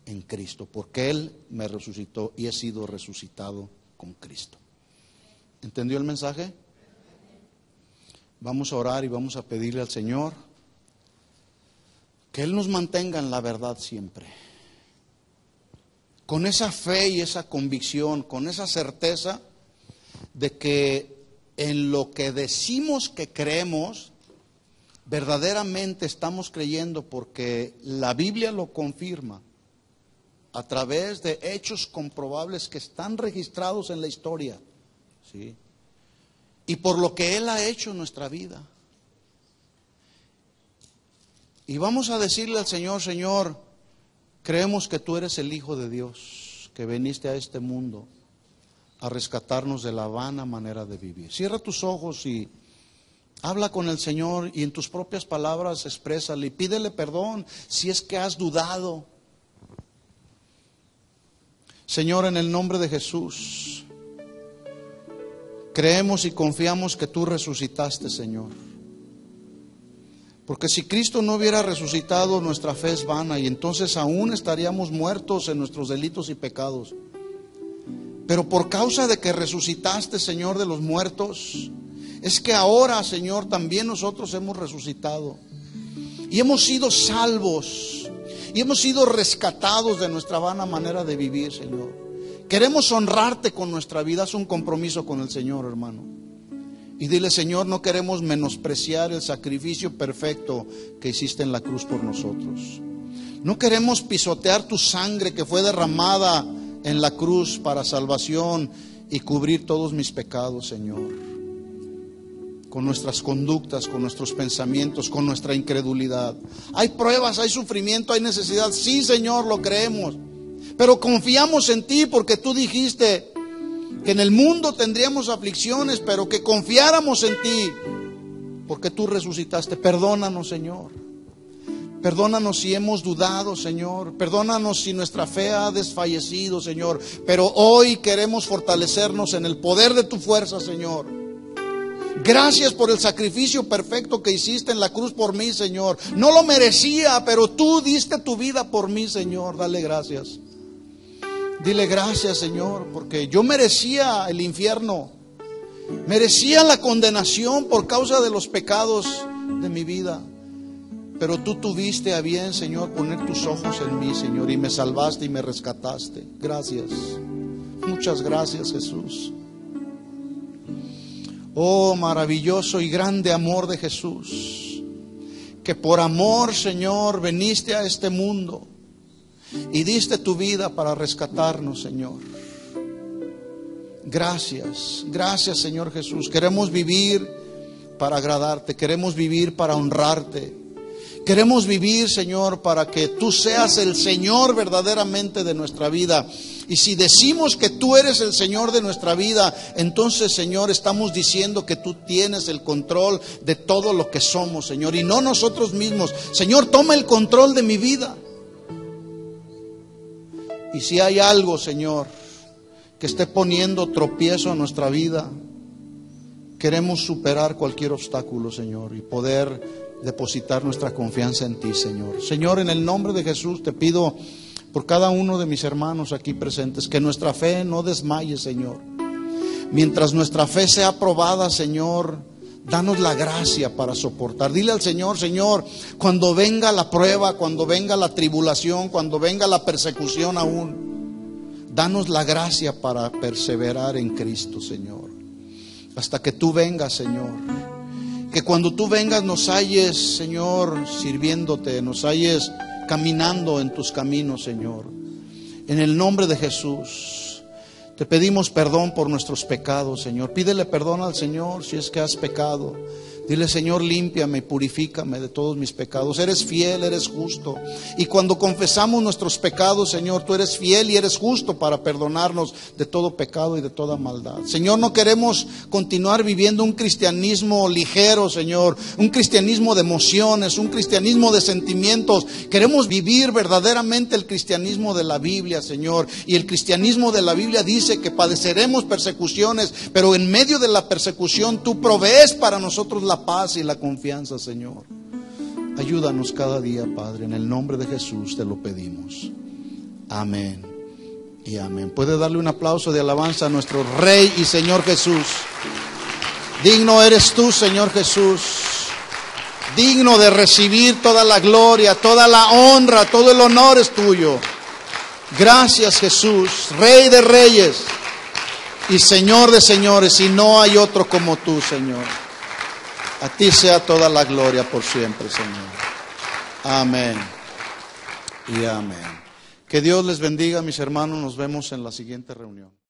en Cristo, porque Él me resucitó y he sido resucitado con Cristo. ¿Entendió el mensaje? Vamos a orar y vamos a pedirle al Señor que Él nos mantenga en la verdad siempre. Con esa fe y esa convicción, con esa certeza de que en lo que decimos que creemos, verdaderamente estamos creyendo porque la Biblia lo confirma a través de hechos comprobables que están registrados en la historia, ¿sí? Y por lo que Él ha hecho en nuestra vida. Y vamos a decirle al Señor, Señor, creemos que tú eres el Hijo de Dios, que viniste a este mundo a rescatarnos de la vana manera de vivir. Cierra tus ojos y habla con el Señor y en tus propias palabras exprésale y pídele perdón si es que has dudado. Señor, en el nombre de Jesús, creemos y confiamos que tú resucitaste, Señor. Porque si Cristo no hubiera resucitado, nuestra fe es vana y entonces aún estaríamos muertos en nuestros delitos y pecados. Pero por causa de que resucitaste, Señor, de los muertos, es que ahora, Señor, también nosotros hemos resucitado y hemos sido salvos y hemos sido rescatados de nuestra vana manera de vivir, Señor. Queremos honrarte con nuestra vida. Haz un compromiso con el Señor, hermano. Y dile, Señor, no queremos menospreciar el sacrificio perfecto que hiciste en la cruz por nosotros. No queremos pisotear tu sangre que fue derramada en la cruz para salvación y cubrir todos mis pecados, Señor. Con nuestras conductas, con nuestros pensamientos, con nuestra incredulidad. Hay pruebas, hay sufrimiento, hay necesidad. Sí, Señor, lo creemos. Pero confiamos en ti porque tú dijiste que en el mundo tendríamos aflicciones, pero que confiáramos en ti, porque tú resucitaste. Perdónanos, Señor. Perdónanos si hemos dudado, Señor. Perdónanos si nuestra fe ha desfallecido, Señor. Pero hoy queremos fortalecernos en el poder de tu fuerza, Señor. Gracias por el sacrificio perfecto que hiciste en la cruz por mí, Señor. No lo merecía, pero tú diste tu vida por mí, Señor. Dale gracias. Dile gracias, Señor, porque yo merecía el infierno, merecía la condenación por causa de los pecados de mi vida. Pero tú tuviste a bien, Señor, poner tus ojos en mí, Señor, y me salvaste y me rescataste. Gracias. Muchas gracias, Jesús. Oh, maravilloso y grande amor de Jesús, que por amor, Señor, viniste a este mundo y diste tu vida para rescatarnos, Señor. Gracias, gracias, Señor Jesús. Queremos vivir para agradarte, queremos vivir para honrarte. Queremos vivir, Señor, para que tú seas el Señor verdaderamente de nuestra vida. Y si decimos que tú eres el Señor de nuestra vida, entonces, Señor, estamos diciendo que tú tienes el control de todo lo que somos, Señor, y no nosotros mismos. Señor, toma el control de mi vida. Y si hay algo, Señor, que esté poniendo tropiezo a nuestra vida, queremos superar cualquier obstáculo, Señor, y poder depositar nuestra confianza en ti, Señor. Señor, en el nombre de Jesús te pido por cada uno de mis hermanos aquí presentes, que nuestra fe no desmaye, Señor. Mientras nuestra fe sea probada, Señor, danos la gracia para soportar. Dile al Señor, Señor, cuando venga la prueba, cuando venga la tribulación, cuando venga la persecución aún, danos la gracia para perseverar en Cristo, Señor, hasta que tú vengas, Señor. Que cuando tú vengas nos halles, Señor, sirviéndote, nos halles caminando en tus caminos, Señor. En el nombre de Jesús te pedimos perdón por nuestros pecados, Señor. Pídele perdón al Señor si es que has pecado. Dile, Señor, límpiame y purifícame de todos mis pecados. Eres fiel, eres justo. Y cuando confesamos nuestros pecados, Señor, tú eres fiel y eres justo para perdonarnos de todo pecado y de toda maldad. Señor, no queremos continuar viviendo un cristianismo ligero, Señor. Un cristianismo de emociones, un cristianismo de sentimientos. Queremos vivir verdaderamente el cristianismo de la Biblia, Señor. Y el cristianismo de la Biblia dice que padeceremos persecuciones, pero en medio de la persecución tú provees para nosotros la paz y la confianza, Señor. Ayúdanos cada día, Padre, en el nombre de Jesús te lo pedimos. Amén y amén. Puede darle un aplauso de alabanza a nuestro Rey y Señor Jesús. Digno eres tú, Señor Jesús, digno de recibir toda la gloria, toda la honra, todo el honor es tuyo. Gracias, Jesús, Rey de reyes y Señor de señores, y no hay otro como tú, Señor. A ti sea toda la gloria por siempre, Señor. Amén y amén. Que Dios les bendiga, mis hermanos. Nos vemos en la siguiente reunión.